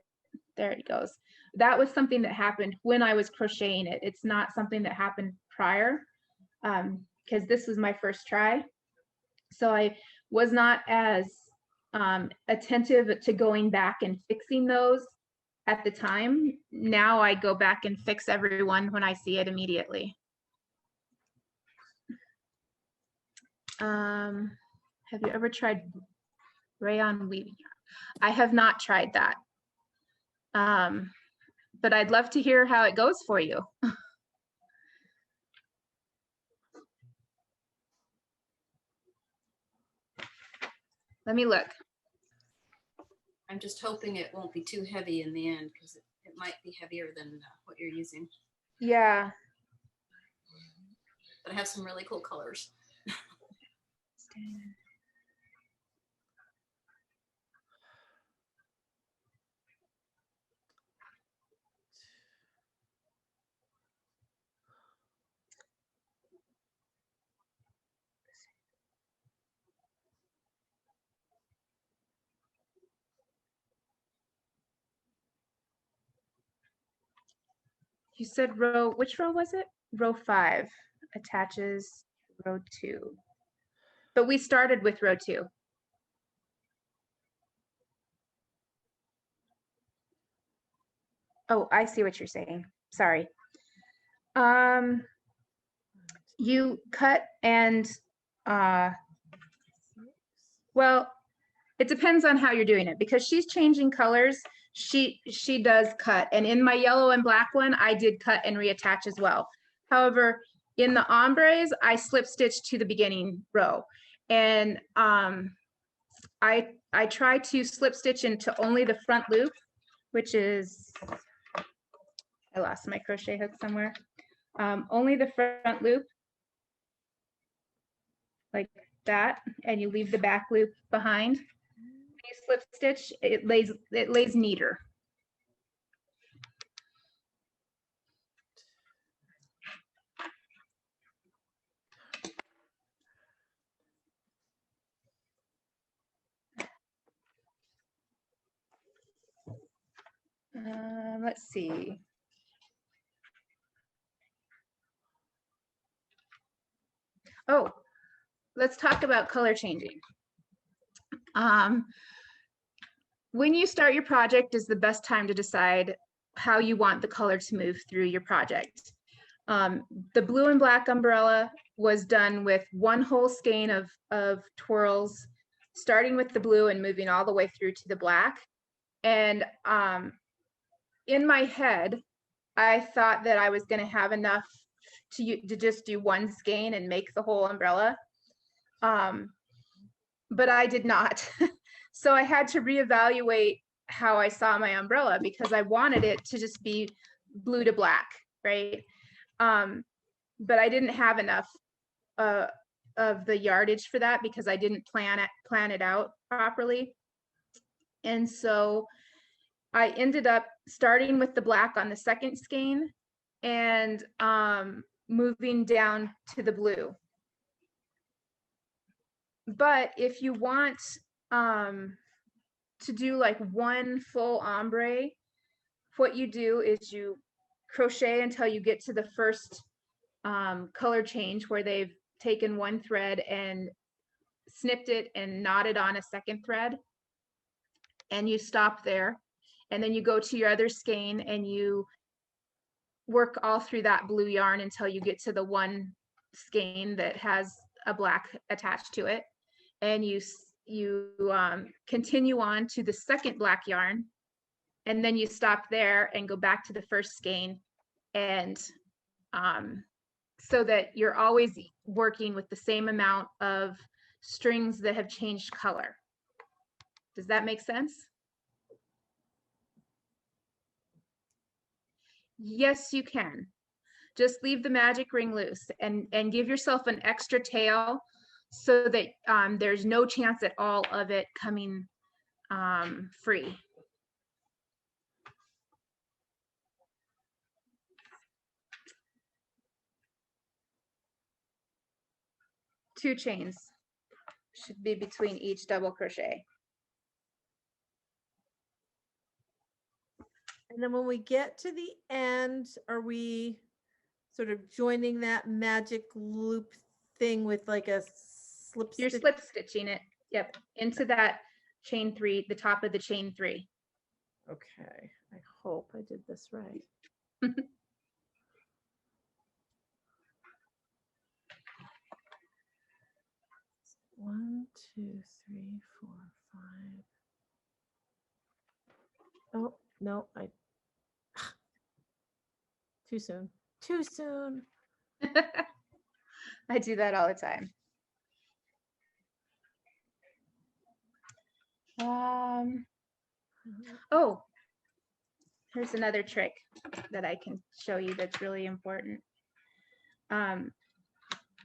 There it goes. That was something that happened when I was crocheting it. It's not something that happened prior, because this was my first try. So I was not as attentive to going back and fixing those at the time. Now I go back and fix every one when I see it immediately. Have you ever tried rayon weaving yarn? I have not tried that. But I'd love to hear how it goes for you. Let me look. I'm just hoping it won't be too heavy in the end, because it might be heavier than what you're using. Yeah. But I have some really cool colors. You said row, which row was it? Row 5 attaches row 2. But we started with row 2. Oh, I see what you're saying. Sorry. You cut and well, it depends on how you're doing it because she's changing colors. She does cut, and in my yellow and black one, I did cut and reattach as well. However, in the ombres, I slip stitched to the beginning row, and I try to slip stitch into only the front loop, which is, I lost my crochet hook somewhere. Only the front loop, like that, and you leave the back loop behind. When you slip stitch, it lays neater. Let's see. Oh, let's talk about color changing. When you start your project is the best time to decide how you want the color to move through your project. The blue and black umbrella was done with one whole skein of twirls, starting with the blue and moving all the way through to the black. And in my head, I thought that I was going to have enough to just do one skein and make the whole umbrella. But I did not. So I had to reevaluate how I saw my umbrella because I wanted it to just be blue to black, right? But I didn't have enough of the yardage for that because I didn't plan it out properly. And so I ended up starting with the black on the second skein and moving down to the blue. But if you want to do like one full ombre, what you do is you crochet until you get to the first color change where they've taken one thread and snipped it and knotted on a second thread, and you stop there, and then you go to your other skein and you work all through that blue yarn until you get to the one skein that has a black attached to it, and you continue on to the second black yarn, and then you stop there and go back to the first skein, and so that you're always working with the same amount of strings that have changed color. Does that make sense? Yes, you can. Just leave the magic ring loose and give yourself an extra tail so that there's no chance at all of it coming free. Two chains should be between each double crochet. And then when we get to the end, are we sort of joining that magic loop thing with like a slip stitch? You're slip stitching it, yep, into that chain 3, the top of the chain 3. Okay, I hope I did this right. 1, 2, 3, 4, 5. Oh, no, too soon. Too soon. I do that all the time. Oh, here's another trick that I can show you that's really important.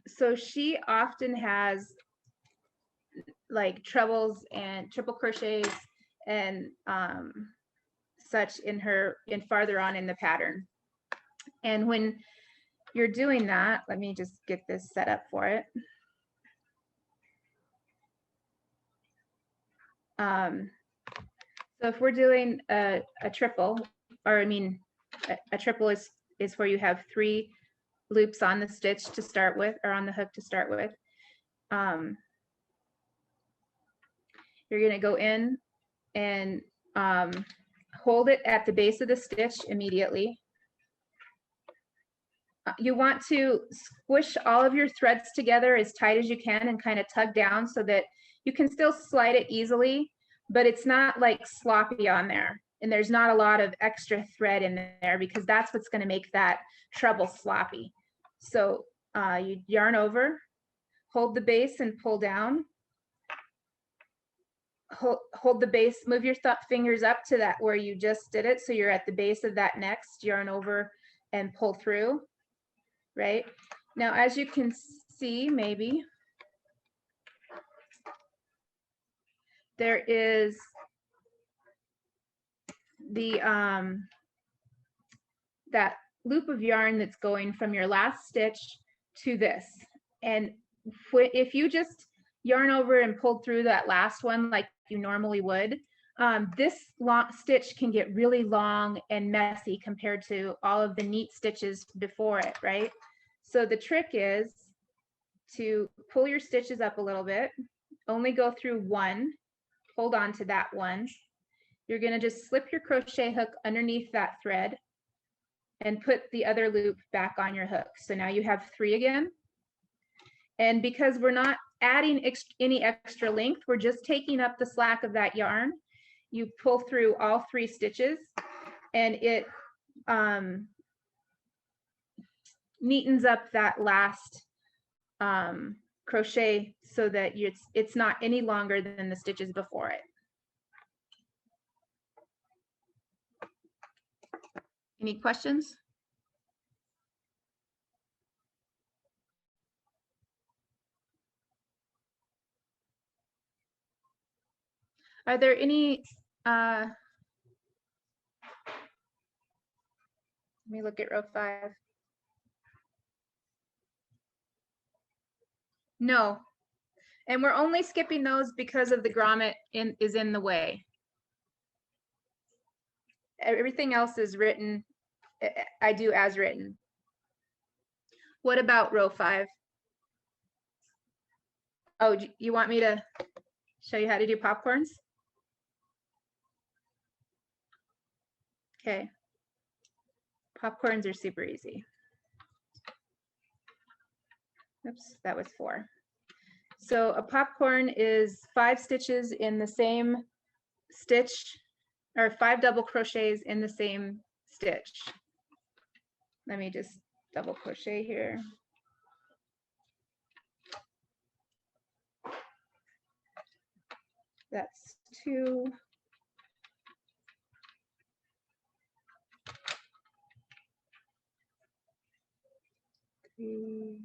So she often has like trebles and triple crochets and such in farther on in the pattern. And when you're doing that, let me just get this set up for it. So if we're doing a triple, or I mean, a triple is is where you have 3 loops on the stitch to start with, or on the hook to start with. You're going to go in and hold it at the base of the stitch immediately. You want to squish all of your threads together as tight as you can and kind of tug down so that you can still slide it easily, but it's not like sloppy on there. And there's not a lot of extra thread in there, because that's what's going to make that treble sloppy. So you yarn over, hold the base and pull down. Hold the base, move your fingers up to that where you just did it. So you're at the base of that next, yarn over and pull through, right? Now, as you can see, maybe, there is the, that loop of yarn that's going from your last stitch to this. And if you just yarn over and pulled through that last one like you normally would, this long stitch can get really long and messy compared to all of the neat stitches before it, right? So the trick is to pull your stitches up a little bit, only go through one, hold on to that one. You're going to just slip your crochet hook underneath that thread and put the other loop back on your hook. So now you have 3 again. And because we're not adding any extra length, we're just taking up the slack of that yarn. You pull through all 3 stitches, and it neatens up that last crochet so that it's not any longer than the stitches before it. Any questions? Are there any, let me look at row 5. No, and we're only skipping those because of the grommet is in the way. Everything else is written, I do as written. What about row 5? Oh, you want me to show you how to do popcorns? Okay. Popcorns are super easy. Oops, that was 4. So a popcorn is 5 stitches in the same stitch, or 5 double crochets in the same stitch. Let me just double crochet here. That's 2. 3.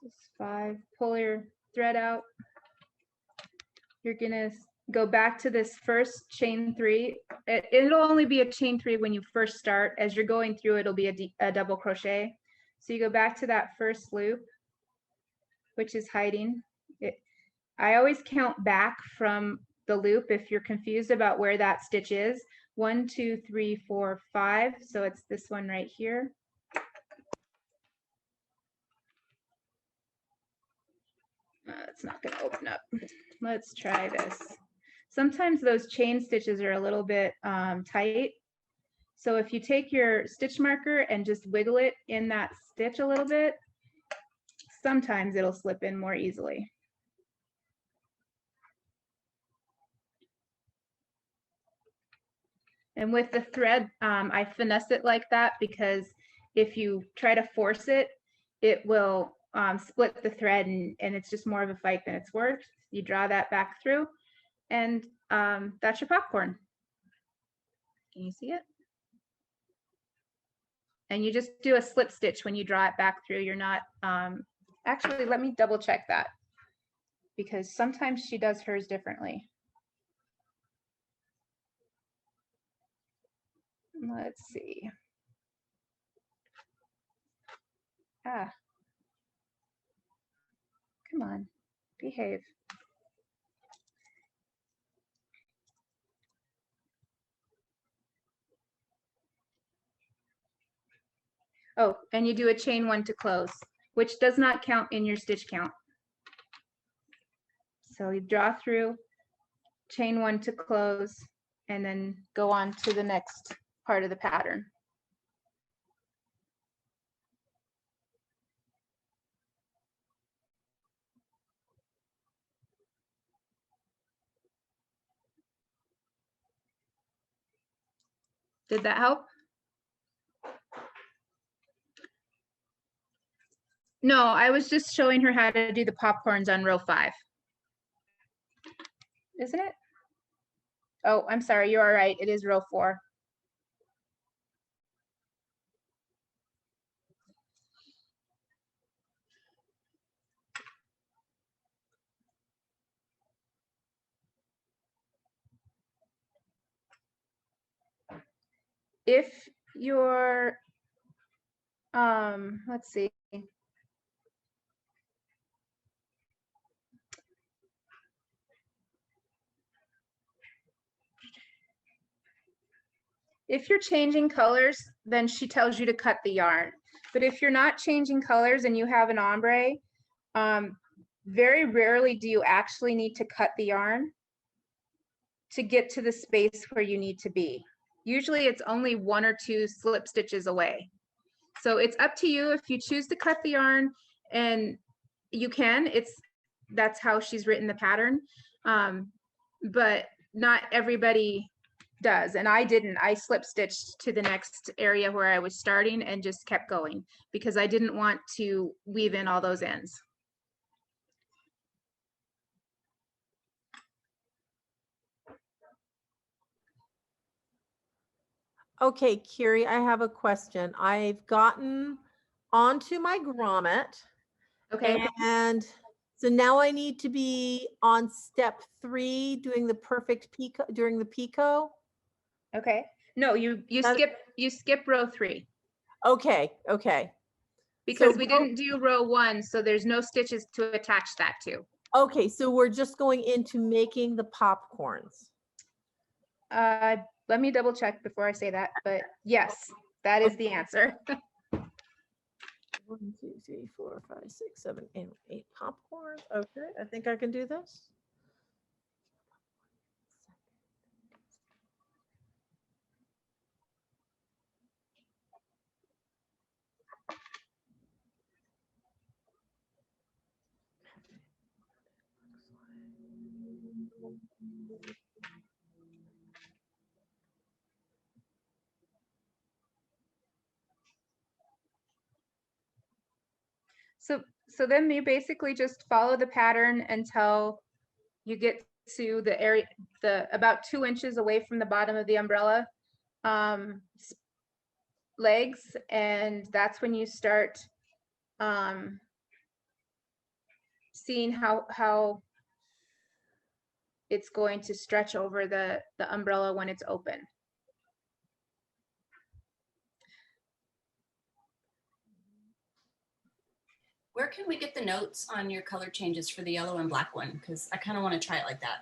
This is 5. Pull your thread out. You're gonna go back to this first chain 3. It'll only be a chain 3 when you first start. As you're going through, it'll be a double crochet. So you go back to that first loop, which is hiding. I always count back from the loop if you're confused about where that stitch is. 1, 2, 3, 4, 5. So it's this one right here. It's not going to open up. Let's try this. Sometimes those chain stitches are a little bit tight. So if you take your stitch marker and just wiggle it in that stitch a little bit, sometimes it'll slip in more easily. And with the thread, I finesse it like that because if you try to force it, it will split the thread and it's just more of a fight than it's worth. You draw that back through and that's your popcorn. Can you see it? And you just do a slip stitch when you draw it back through. You're not, actually, let me double check that because sometimes she does hers differently. Let's see. Come on, behave. Oh, and you do a chain 1 to close, which does not count in your stitch count. So you draw through, chain 1 to close, and then go on to the next part of the pattern. Did that help? No, I was just showing her how to do the popcorns on row 5. Isn't it? Oh, I'm sorry, you are right. It is row 4. If you're, let's see. If you're changing colors, then she tells you to cut the yarn. But if you're not changing colors and you have an ombre, very rarely do you actually need to cut the yarn to get to the space where you need to be. Usually it's only 1 or 2 slip stitches away. So it's up to you if you choose to cut the yarn, and you can. That's how she's written the pattern. But not everybody does, and I didn't. I slip stitched to the next area where I was starting and just kept going because I didn't want to weave in all those ends. Okay, Kyrie, I have a question. I've gotten onto my grommet. Okay. And so now I need to be on step 3 doing the perfect picot during the picot. Okay. No, you skip row 3. Okay, okay. Because So we didn't do row 1, so there's no stitches to attach that to. Okay, so we're just going into making the popcorns. Let me double check before I say that, but yes, that is the answer. 1, 2, 3, 4, 5, 6, 7, 8 popcorns. Okay, I think I can do this. So then you basically just follow the pattern until you get to the area, about 2 inches away from the bottom of the umbrella legs, and that's when you start seeing how it's going to stretch over the umbrella when it's open. Where can we get the notes on your color changes for the yellow and black one? Because I kind of want to try it like that.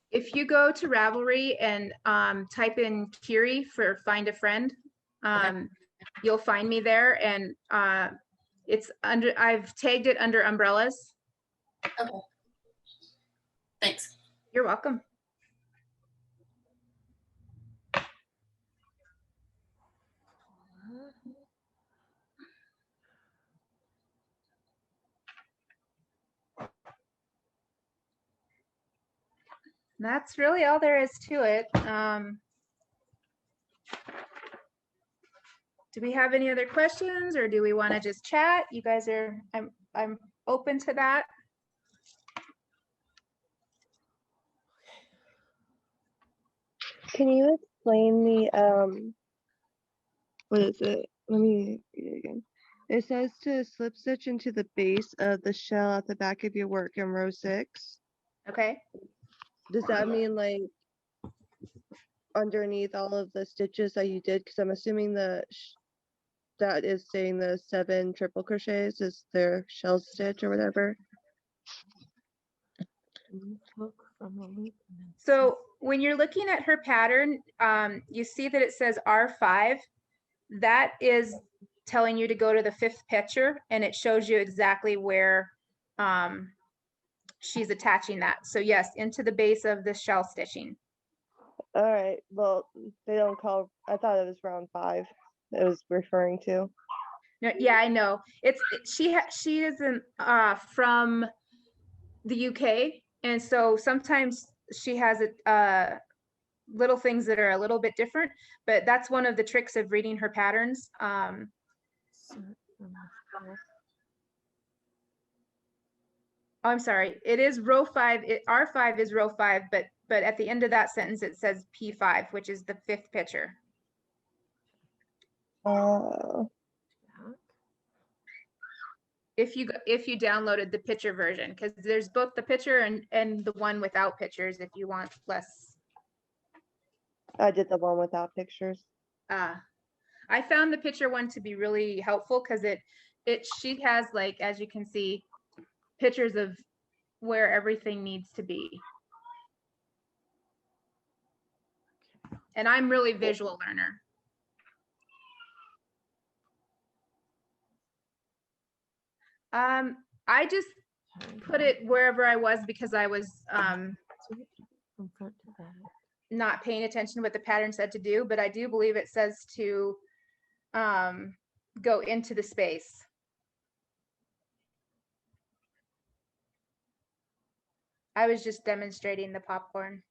If you go to Ravelry and type in Kyrie for find a friend, you'll find me there, and I've tagged it under umbrellas. Okay. Thanks. You're welcome. That's really all there is to it. Do we have any other questions, or do we want to just chat? You guys are, I'm open to that. Can you explain the what is it? Let me read it again. It says to slip stitch into the base of the shell at the back of your work in row 6. Okay. Does that mean like underneath all of the stitches that you did? Because I'm assuming that is saying the 7 triple crochets is their shell stitch or whatever. Hook from a loop and then So when you're looking at her pattern, you see that it says R5. That is telling you to go to the 5th picture, and it shows you exactly where she's attaching that. So yes, into the base of the shell stitching. All right. Well, they don't call. I thought it was round 5. It was referring to. No, yeah, I know. She isn't from the UK, and so sometimes she has little things that are a little bit different, but that's one of the tricks of reading her patterns. I'm sorry, it is row 5. R5 is row 5, but at the end of that sentence it says P5, which is the 5th picture. If you downloaded the picture version, because there's both the picture and the one without pictures if you want less. I did the one without pictures. I found the picture one to be really helpful because she has, like, as you can see, pictures of where everything needs to be. And I'm really visual learner. I just put it wherever I was because I was not paying attention to what the pattern said to do, but I do believe it says to go into the space. I was just demonstrating the popcorn.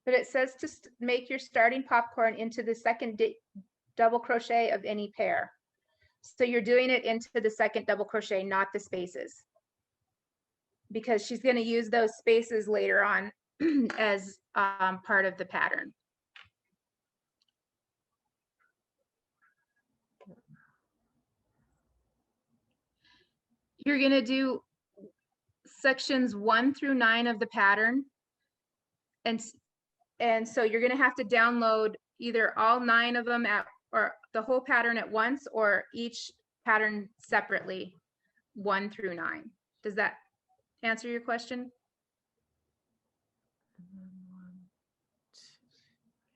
But it says to make your starting popcorn into the second double crochet of any pair. So you're doing it into the second double crochet, not the spaces, because she's going to use those spaces later on as part of the pattern. You're going to do sections 1 through 9 of the pattern. And so you're going to have to download either all 9 of them or the whole pattern at once, or each pattern separately, 1 through 9. Does that answer your question?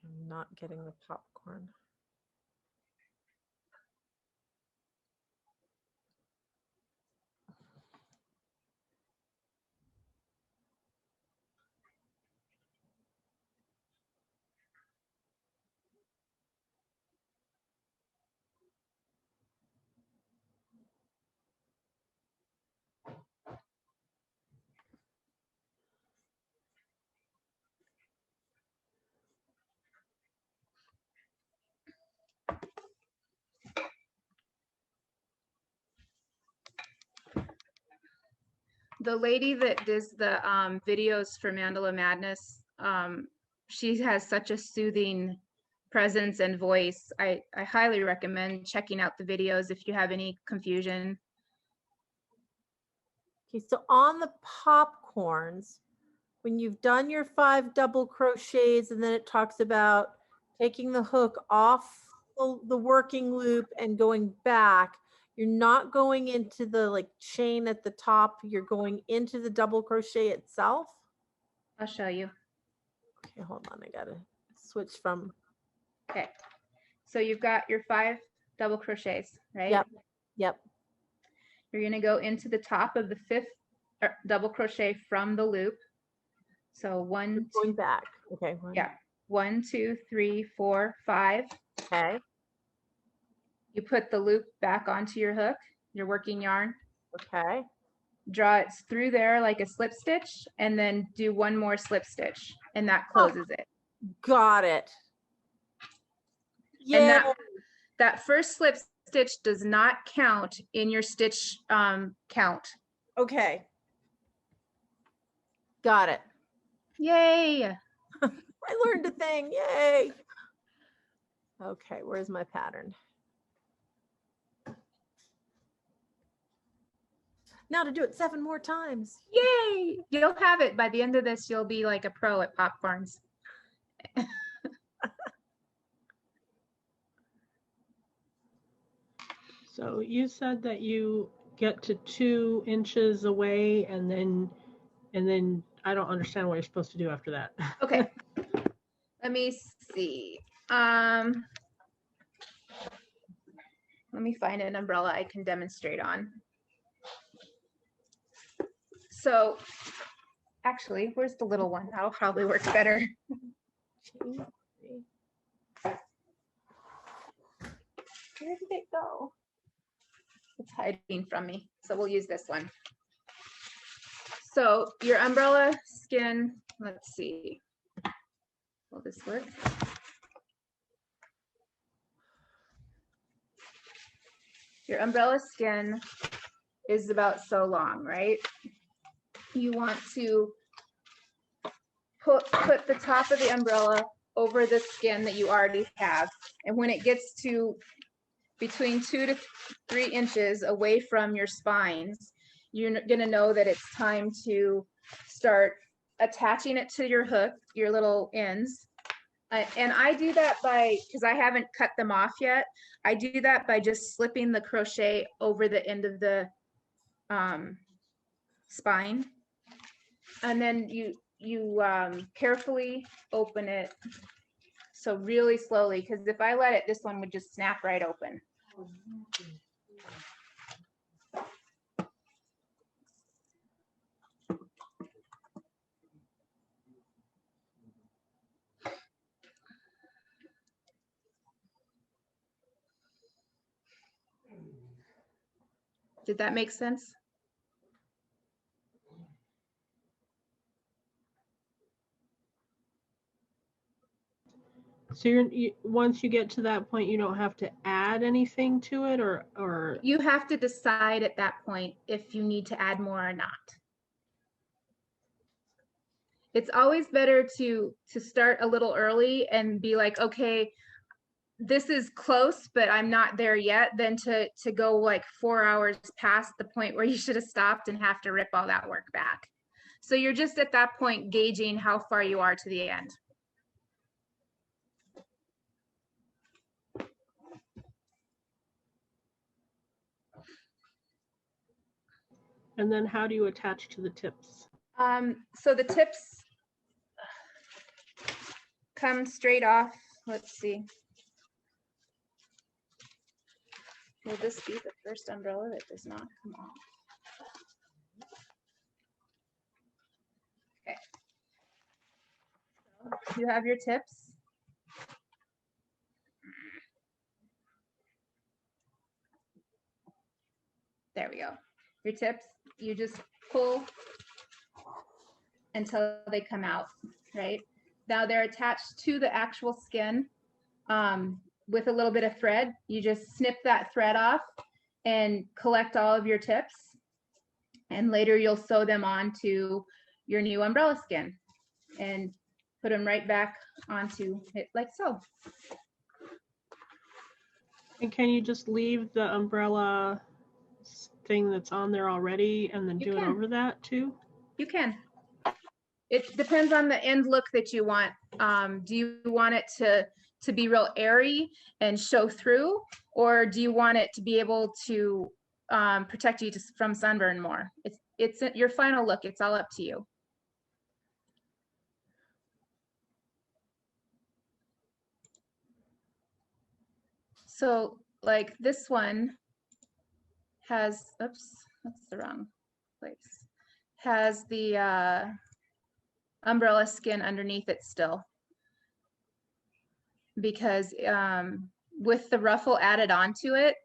I'm not getting the popcorn. The lady that does the videos for Mandala Madness, she has such a soothing presence and voice. I highly recommend checking out the videos if you have any confusion. Okay, so on the popcorns, when you've done your 5 double crochets, and then it talks about taking the hook off the working loop and going back, you're not going into the like chain at the top, you're going into the double crochet itself. I'll show you. Okay, hold on, I gotta switch from. Okay, so you've got your 5 double crochets, right? Yep, yep. You're going to go into the top of the 5th double crochet from the loop. So Going back. Okay. Yeah. 1, 2, 3, 4, 5. Okay. You put the loop back onto your hook, your working yarn. Okay. Draw it through there like a slip stitch, and then do 1 more slip stitch, and that closes it. Got it. And that first slip stitch does not count in your stitch count. Okay. Got it. Yay. I learned a thing. Yay. Okay, where's my pattern? Now to do it 7 more times. Yay. You'll have it by the end of this. You'll be like a pro at popcorns. So you said that you get to 2 inches away and then I don't understand what you're supposed to do after that. Okay. Let me see. Let me find an umbrella I can demonstrate on. So actually, where's the little one? That'll probably work better. Where did it go? It's hiding from me. So we'll use this one. So your umbrella skin, let's see. Will this work? Your umbrella skin is about so long, right? You want to put the top of the umbrella over the skin that you already have. And when it gets to between 2 to 3 inches away from your spines, you're gonna know that it's time to start attaching it to your hook, your little ends. And I do that by, because I haven't cut them off yet, I do that by just slipping the crochet over the end of the spine. And then you carefully open it. So really slowly, because if I let it, this one would just snap right open. Did that make sense? So once you get to that point, you don't have to add anything to it, or you have to decide at that point if you need to add more or not. It's always better to start a little early and be like, okay, this is close, but I'm not there yet, than to go like 4 hours past the point where you should have stopped and have to rip all that work back. So you're just at that point gauging how far you are to the end. and then how do you attach to the tips? So the tips come straight off. Let's see. Will this be the first umbrella that does not come off? Okay. So you have your tips. There we go. Your tips, you just pull until they come out, right? Now they're attached to the actual skin with a little bit of thread. You just snip that thread off and collect all of your tips. And later you'll sew them onto your new umbrella skin and put them right back onto it like so. And can you just leave the umbrella thing that's on there already and then do it over that too? You can. It depends on the end look that you want. Do you want it to be real airy and show through, or do you want it to be able to protect you from sunburn more? It's your final look. It's all up to you. So like this one has, oops, that's the wrong place, has the umbrella skin underneath it still, because with the ruffle added onto it,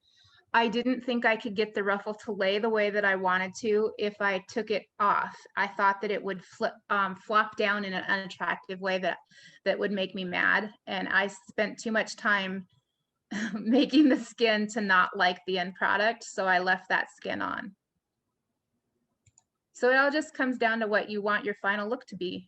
I didn't think I could get the ruffle to lay the way that I wanted to if I took it off. I thought that it would flop down in an unattractive way that would make me mad, and I spent too much time making the skin to not like the end product, so I left that skin on. So it all just comes down to what you want your final look to be.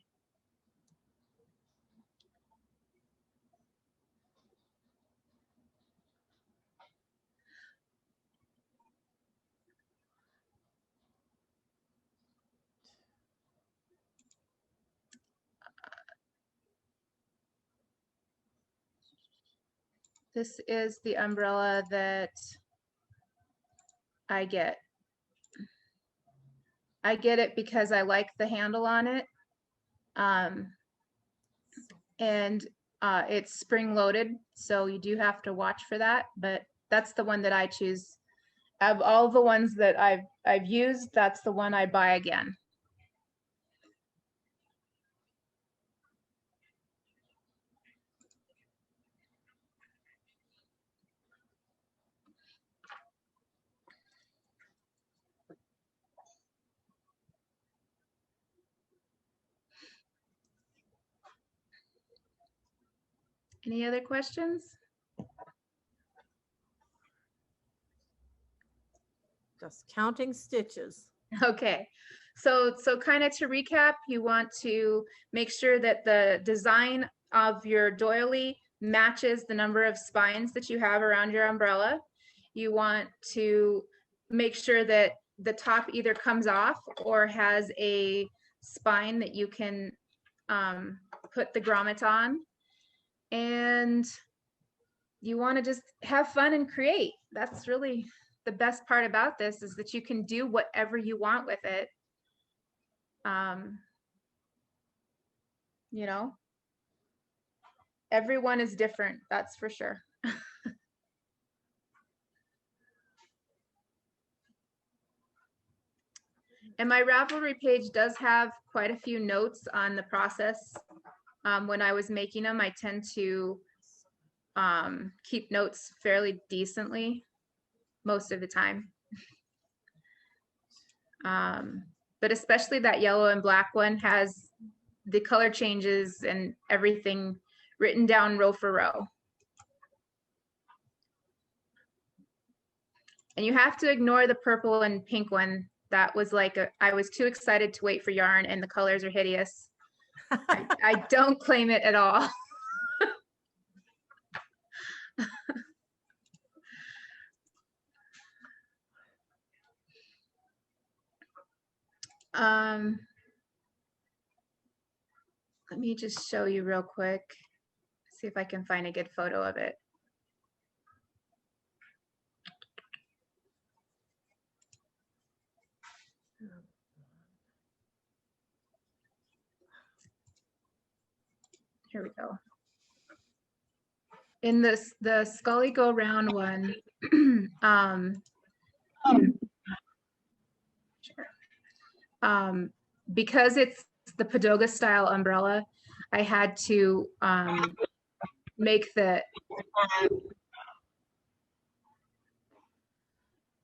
This is the umbrella that I get it because I like the handle on it. And it's spring loaded, so you do have to watch for that, but that's the one that I choose. Of all the ones that I've used, that's the one I buy again. Any other questions? Just counting stitches. Okay, so kind of to recap, you want to make sure that the design of your doily matches the number of spines that you have around your umbrella. You want to make sure that the top either comes off or has a spine that you can put the grommet on. And you want to just have fun and create. That's really the best part about this, is that you can do whatever you want with it. You know, everyone is different, that's for sure. And my Ravelry page does have quite a few notes on the process. When I was making them, I tend to keep notes fairly decently most of the time. But especially that yellow and black one has the color changes and everything written down row for row. And you have to ignore the purple and pink one. That was like, I was too excited to wait for yarn, and the colors are hideous. I don't claim it at all. Let me just show you real quick. See if I can find a good photo of it. Here we go. In this, the Scully Go Round one, because it's the Padoga style umbrella, I had to make the,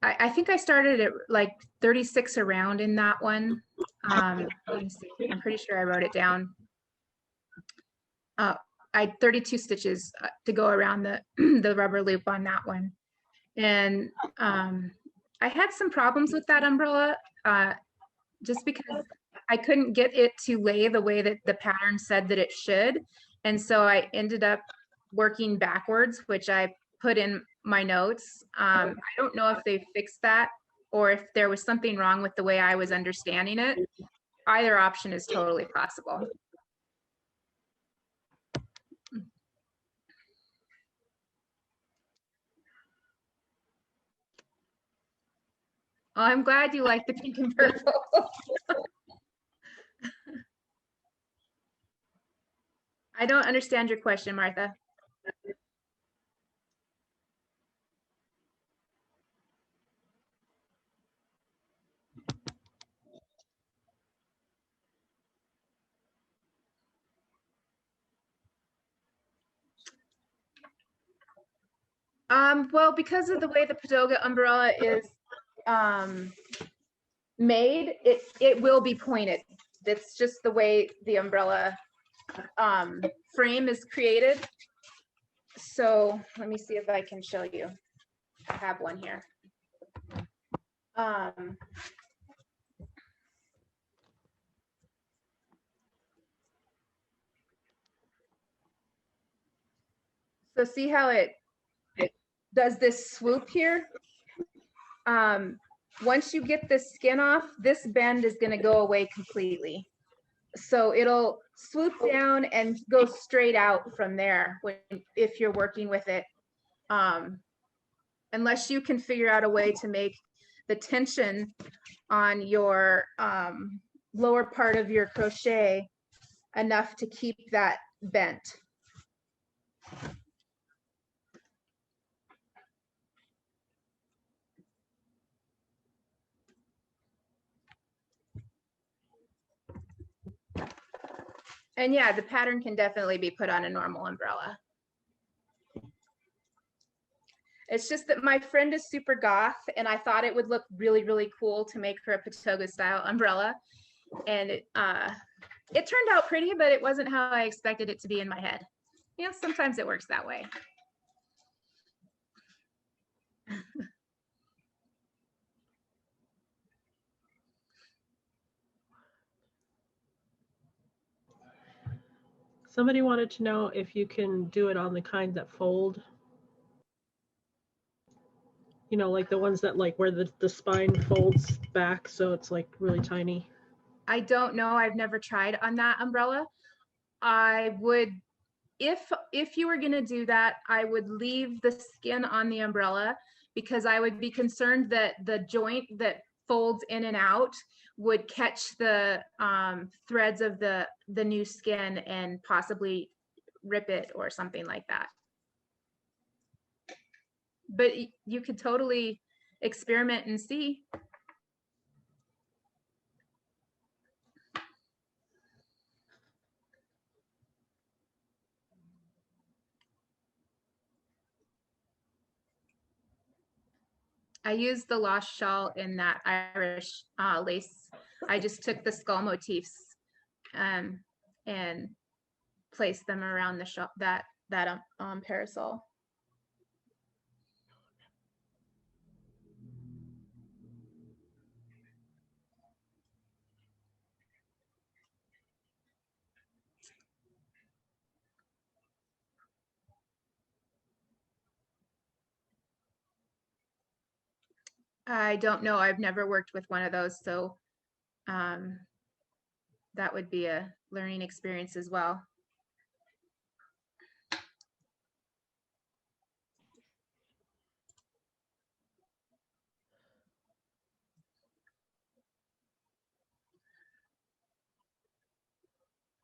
I think I started at like 36 around in that one. Let me see. I'm pretty sure I wrote it down. I had 32 stitches to go around the the rubber loop on that one. And I had some problems with that umbrella just because I couldn't get it to lay the way that the pattern said that it should. And so I ended up working backwards, which I put in my notes. I don't know if they fixed that or if there was something wrong with the way I was understanding it. Either option is totally possible. Oh, I'm glad you like the pink and purple. I don't understand your question, Martha. Well, because of the way the Padoga umbrella is made, it will be pointed. That's just the way the umbrella frame is created. So let me see if I can show you. I have one here. So see how it does this swoop here? Once you get the skin off, this bend is going to go away completely. So it'll swoop down and go straight out from there if you're working with it. Unless you can figure out a way to make the tension on your lower part of your crochet enough to keep that bent. And yeah, the pattern can definitely be put on a normal umbrella. It's just that my friend is super goth and I thought it would look really, really cool to make her a Patoga style umbrella. And it turned out pretty, but it wasn't how I expected it to be in my head. You know, sometimes it works that way. Somebody wanted to know if you can do it on the kind that fold. You know, like the ones that like where the spine folds back, so it's like really tiny. I don't know. I've never tried on that umbrella. I would, if you were going to do that, I would leave the skin on the umbrella because I would be concerned that the joint that folds in and out would catch the threads of the new skin and possibly rip it or something like that. But you could totally experiment and see. I used the lost shawl in that Irish lace. I just took the skull motifs and placed them around the shawl, that parasol. I don't know. I've never worked with one of those, so that would be a learning experience as well.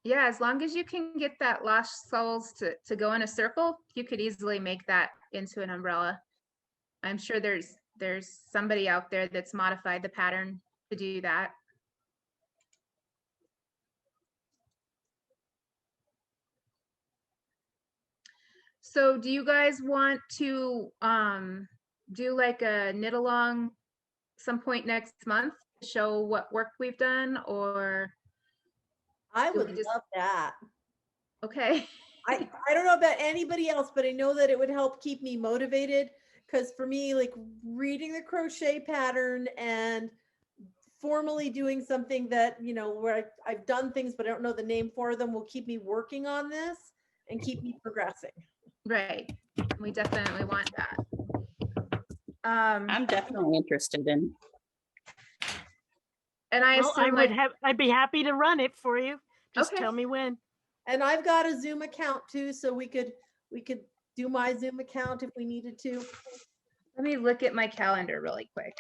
Yeah, as long as you can get that lost soles to go in a circle, you could easily make that into an umbrella. I'm sure there's somebody out there that's modified the pattern to do that. So do you guys want to do like a knit along some point next month to show what work we've done, or? I would love that. Okay. I don't know about anybody else, but I know that it would help keep me motivated, because for me, like reading the crochet pattern and formally doing something that, you know, where I've done things but I don't know the name for them, will keep me working on this and keep me progressing. Right. We definitely want that. I'm definitely interested in. And I assume I'd be happy to run it for you. Just Okay. tell me when. And I've got a Zoom account too, so we could do my Zoom account if we needed to. Let me look at my calendar really quick,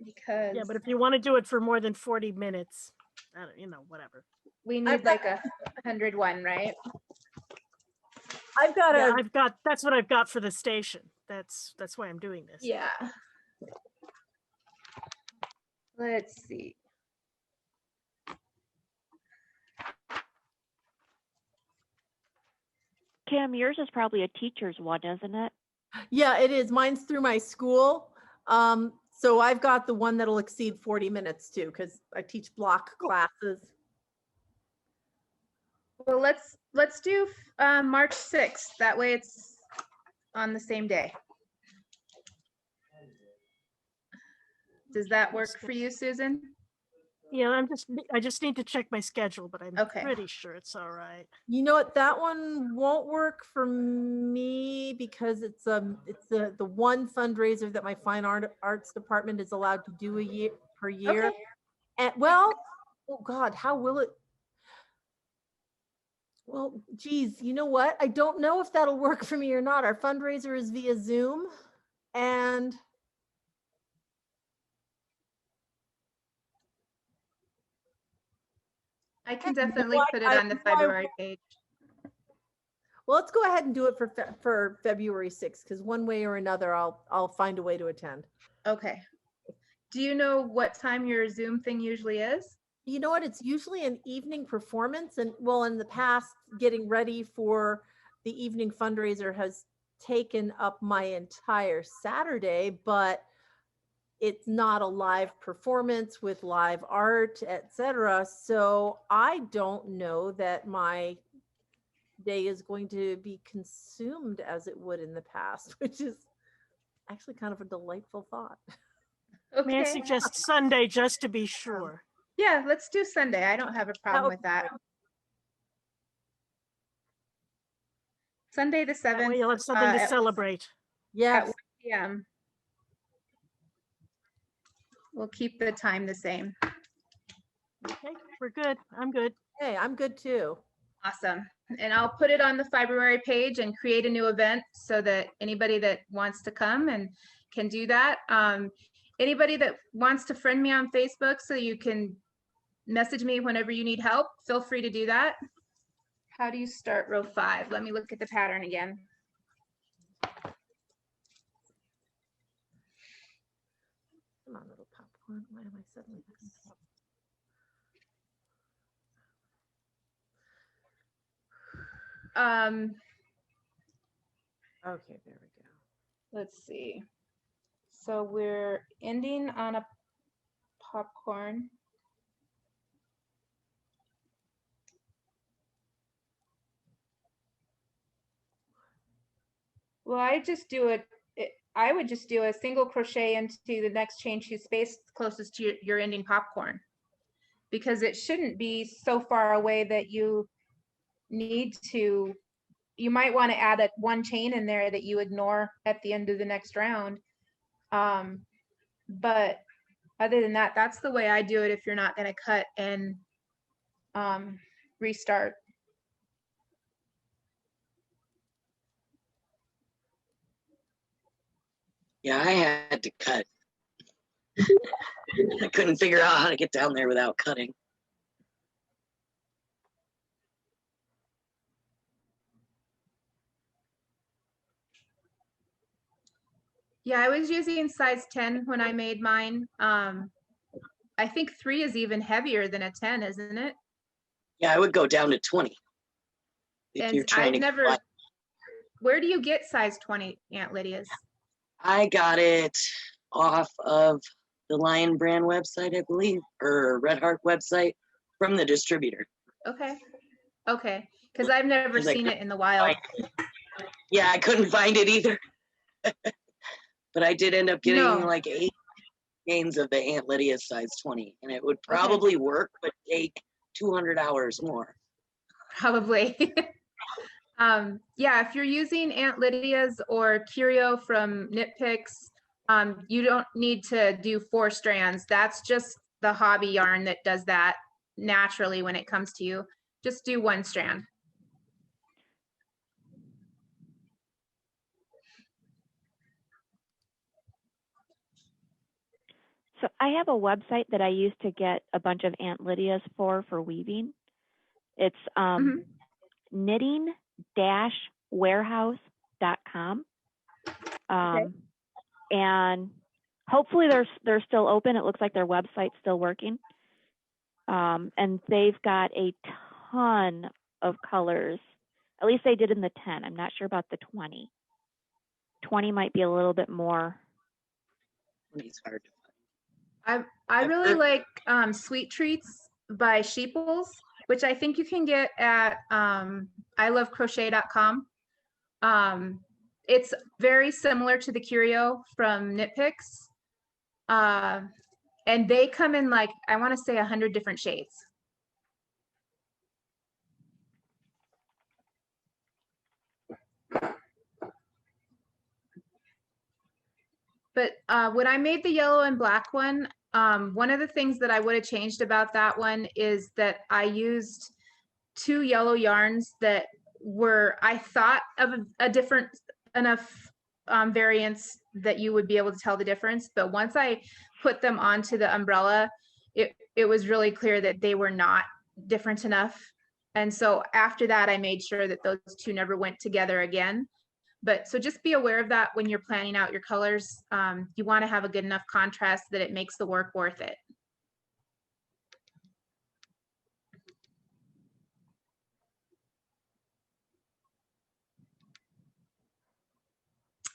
because Yeah, but if you want to do it for more than 40 minutes, I don't, you know, whatever. we need like 101, right? I've got that's what I've got for the station. That's why I'm doing this. Yeah. Let's see. Kim, yours is probably a teacher's one, isn't it? Yeah, it is. Mine's through my school. So I've got the one that'll exceed 40 minutes too, because I teach block classes. Well, let's do March 6th. That way it's on the same day. Does that work for you, Susan? Yeah, I just need to check my schedule, but I'm Okay. pretty sure it's all right. You know what? That one won't work for me because it's the one fundraiser that my fine arts department is allowed to do per year. Okay. And well, oh God, how will it? Well, geez, you know what? I don't know if that'll work for me or not. Our fundraiser is via Zoom, and I can You know definitely what? put it on the I- February page. Well, let's go ahead and do it for February 6th, because one way or another, I'll find a way to attend. Okay. Do you know what time your Zoom thing usually is? You know what? It's usually an evening performance, and well, in the past, getting ready for the evening fundraiser has taken up my entire Saturday, but it's not a live performance with live art, etc. So I don't know that my day is going to be consumed as it would in the past, which is actually kind of a delightful thought. May I Okay. suggest Sunday just to be sure? Yeah, let's do Sunday. I don't have a problem with that. Sunday the 7th. That way you'll have something to at celebrate. Yes. 1 p.m. We'll keep the time the same. Okay, we're good. I'm good. Hey, I'm good too. Awesome. And I'll put it on the February page and create a new event so that anybody that wants to come and can do that. Anybody that wants to friend me on Facebook so you can message me whenever you need help, feel free to do that. How do you start row 5? Let me look at the pattern again. Come on, little popcorn. Why am I suddenly? Okay, there we go. Let's see. So we're ending on a popcorn. Well, I just do it. I would just do a single crochet into the next chain 2 space closest to your ending popcorn, because it shouldn't be so far away that you need to. You might want to add a 1 chain in there that you ignore at the end of the next round. But other than that, that's the way I do it if you're not going to cut and restart. Yeah, I had to cut. I couldn't figure out how to get down there without cutting. Yeah, I was using size 10 when I made mine. I think 3 is even heavier than a 10, isn't it? Yeah, I would go down to 20. If And you're trying I've to never. get- Where do you get size 20, Aunt Lydia's? I got it off of the Lion Brand website, I believe, or Red Heart website from the distributor. Okay. Okay. Because I've never 'Cause I seen it couldn't in the wild. Yeah, I couldn't find it either. But I did end up getting No. like 8 gains of the Aunt Lydia size 20, and it would probably work, but take 200 hours more. Probably. Yeah, if you're using Aunt Lydia's or Curio from Knit Picks, you don't need to do 4 strands. That's just the hobby yarn that does that naturally when it comes to you. Just do 1 strand. So I have a website that I used to get a bunch of Aunt Lydia's for weaving. It's knitting-warehouse.com. And hopefully they're still open. It looks like their website's still working. And they've got a ton of colors. At least they did in the 10. I'm not sure about the 20. 20 might be a little bit more. It's hard to I really like Sweet Treats by Sheeples, which I think you can get at ilovecrochet.com. It's very similar to the Curio from Knit Picks. And they come in like, I want to say 100 different shades. But when I made the yellow and black one of the things that I would have changed about that one is that I used 2 yellow yarns that were, I thought of a different enough variants that you would be able to tell the difference. But once I put them onto the umbrella, it was really clear that they were not different enough. And so after that, I made sure that those two never went together again. But so just be aware of that when you're planning out your colors. You want to have a good enough contrast that it makes the work worth it.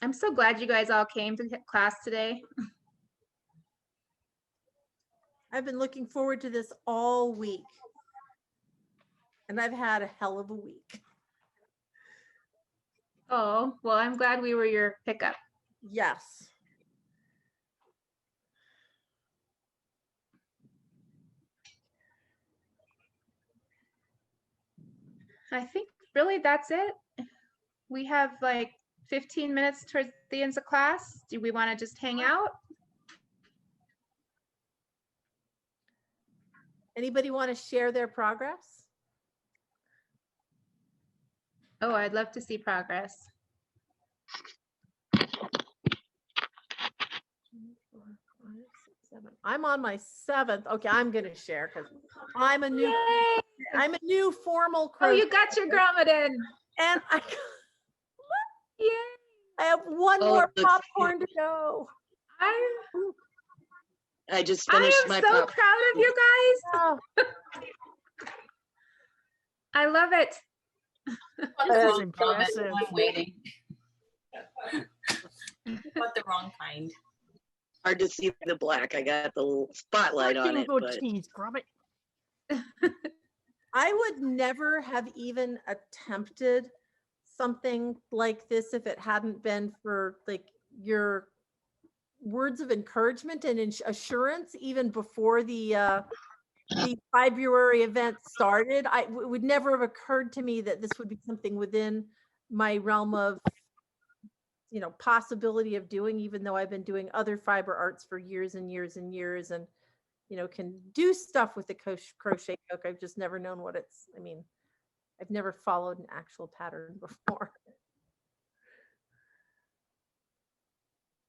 I'm so glad you guys all came to class today. I've been looking forward to this all week. And I've had a hell of a week. Oh, well, I'm glad we were your pickup. Yes. I think really that's it. We have like 15 minutes towards the end of class. Do we want to just hang out? Anybody want to share their progress? Oh, I'd love to see progress. I'm on my 7th. Okay, I'm gonna share because I'm a new formal crochet. Oh, you got your grommet in. And Yay. I have one more popcorn to go. I just finished my I am so proud of you guys. I love it. This is impressive. I'm waiting. But the wrong kind. Hard to see the black. I got the little spotlight on it. But... I would never have even attempted something like this if it hadn't been for like your words of encouragement and assurance even before the February event started. It would never have occurred to me that this would be something within my realm of, you know, possibility of doing, even though I've been doing other fiber arts for years and years and years, and, you know, can do stuff with the crochet hook. I've just never known what it's, I mean, I've never followed an actual pattern before.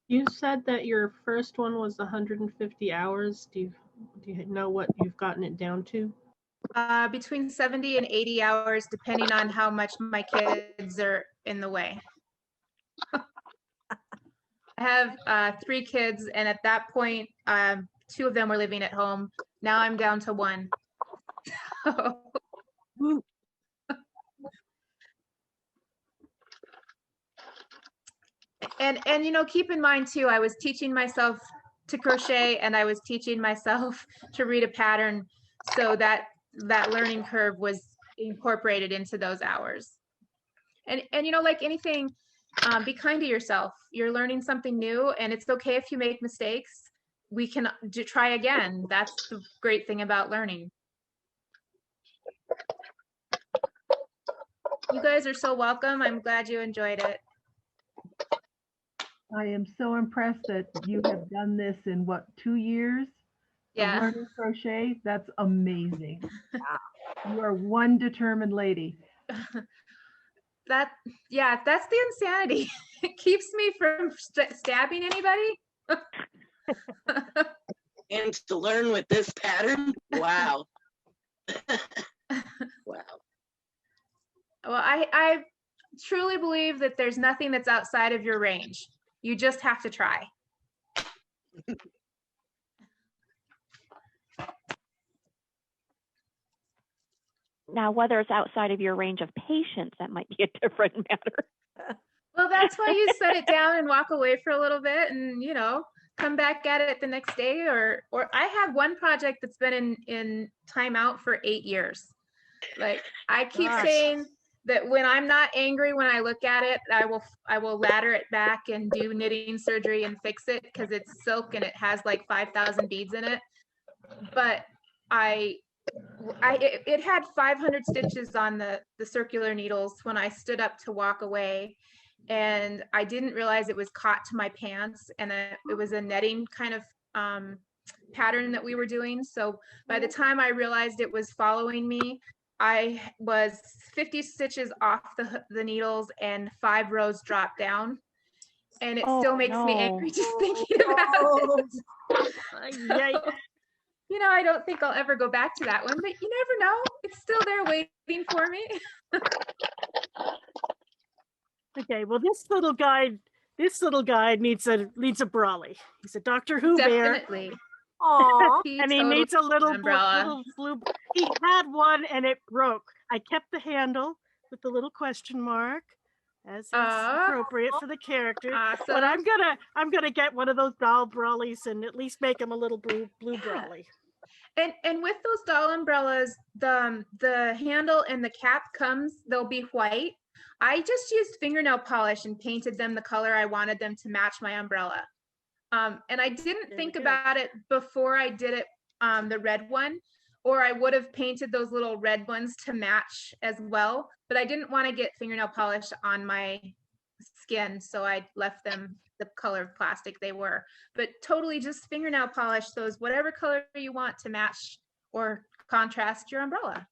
You said that your first one was 150 hours. Do you know what you've gotten it down to? Between 70 and 80 hours, depending on how much my kids are in the way. I have 3 kids, and at that point, 2 of them were living at home. Now I'm down to 1. And you know, keep in mind too, I was teaching myself to crochet and I was teaching myself to read a pattern, so that learning curve was incorporated into those hours. And you know, like anything, be kind to yourself. You're learning something new, and it's okay if you make mistakes. We can try again. That's the great thing about learning. You guys are so welcome. I'm glad you enjoyed it. I am so impressed that you have done this in what, 2 years? Yeah. Of learning crochet. That's amazing. You are one determined lady. That's the insanity. It keeps me from stabbing anybody. And to learn with this pattern, wow. Wow. Well, I truly believe that there's nothing that's outside of your range. You just have to try. Now, whether it's outside of your range of patience, that might be a different matter. Well, that's why you set it down and walk away for a little bit, and you know, come back at it the next day. Or I have one project that's been in timeout for 8 years. Like, I keep saying that when I'm not angry, when I look at it, I will ladder it back and do knitting surgery and fix it, because it's silk and it has like 5,000 beads in it. But it had 500 stitches on the circular needles when I stood up to walk away, and I didn't realize it was caught to my pants, and it was a netting kind of pattern that we were doing. So by the time I realized it was following me, I was 50 stitches off the needles and 5 rows dropped down, and it still makes me angry just thinking about it. you know, I don't think I'll ever go back to that one, but you never know. It's still there waiting for me. Okay, well, this little guy needs a brolly. He's a Doctor Who bear. Definitely. Aw. And he needs a little blue. He had one and it broke. I kept the handle with the little question mark, as is appropriate for the character. But I'm gonna get one of those doll brollies and at least make him a little blue brolly. And with those doll umbrellas, the handle and the cap they'll be white. I just used fingernail polish and painted them the color I wanted them to match my umbrella. And I didn't think about it before I did it, the red one, or I would have painted those little red ones to match as well, but I didn't want to get fingernail polish on my skin, so I left them the color of plastic they were. But totally just fingernail polish those whatever color you want to match or contrast your umbrella.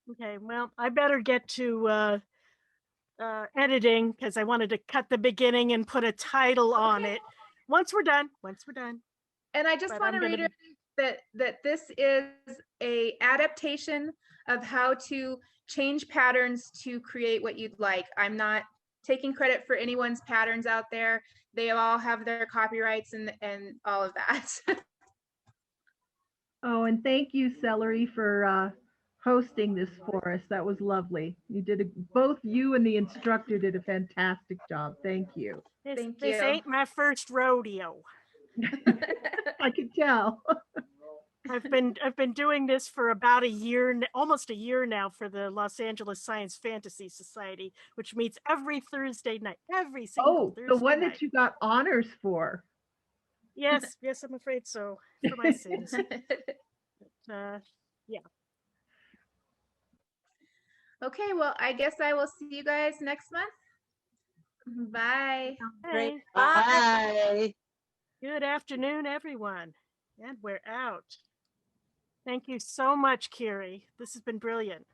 Okay, well, I better get to editing because I wanted to cut the beginning and put a title on it. Once we're done. And I just want to reiterate that this is a adaptation of how to change patterns to create what you'd like. I'm not taking credit for anyone's patterns out there. They all have their copyrights and all of that. Oh, and thank you, Celery, for hosting this for us. That was lovely. You did both you and the instructor did a fantastic job. Thank you. This ain't my first rodeo. I could tell. I've been doing this for about a year, almost a year now, for the Los Angeles Science Fantasy Society, which meets every Thursday night. Every single Thursday the one night. that you got honors for. Yes, I'm afraid so. For my sins. Yeah. Okay, well, I guess I will see you guys next month. Bye. Great. Bye. Good afternoon, everyone. And we're out. Thank you so much, Kyrie. This has been brilliant.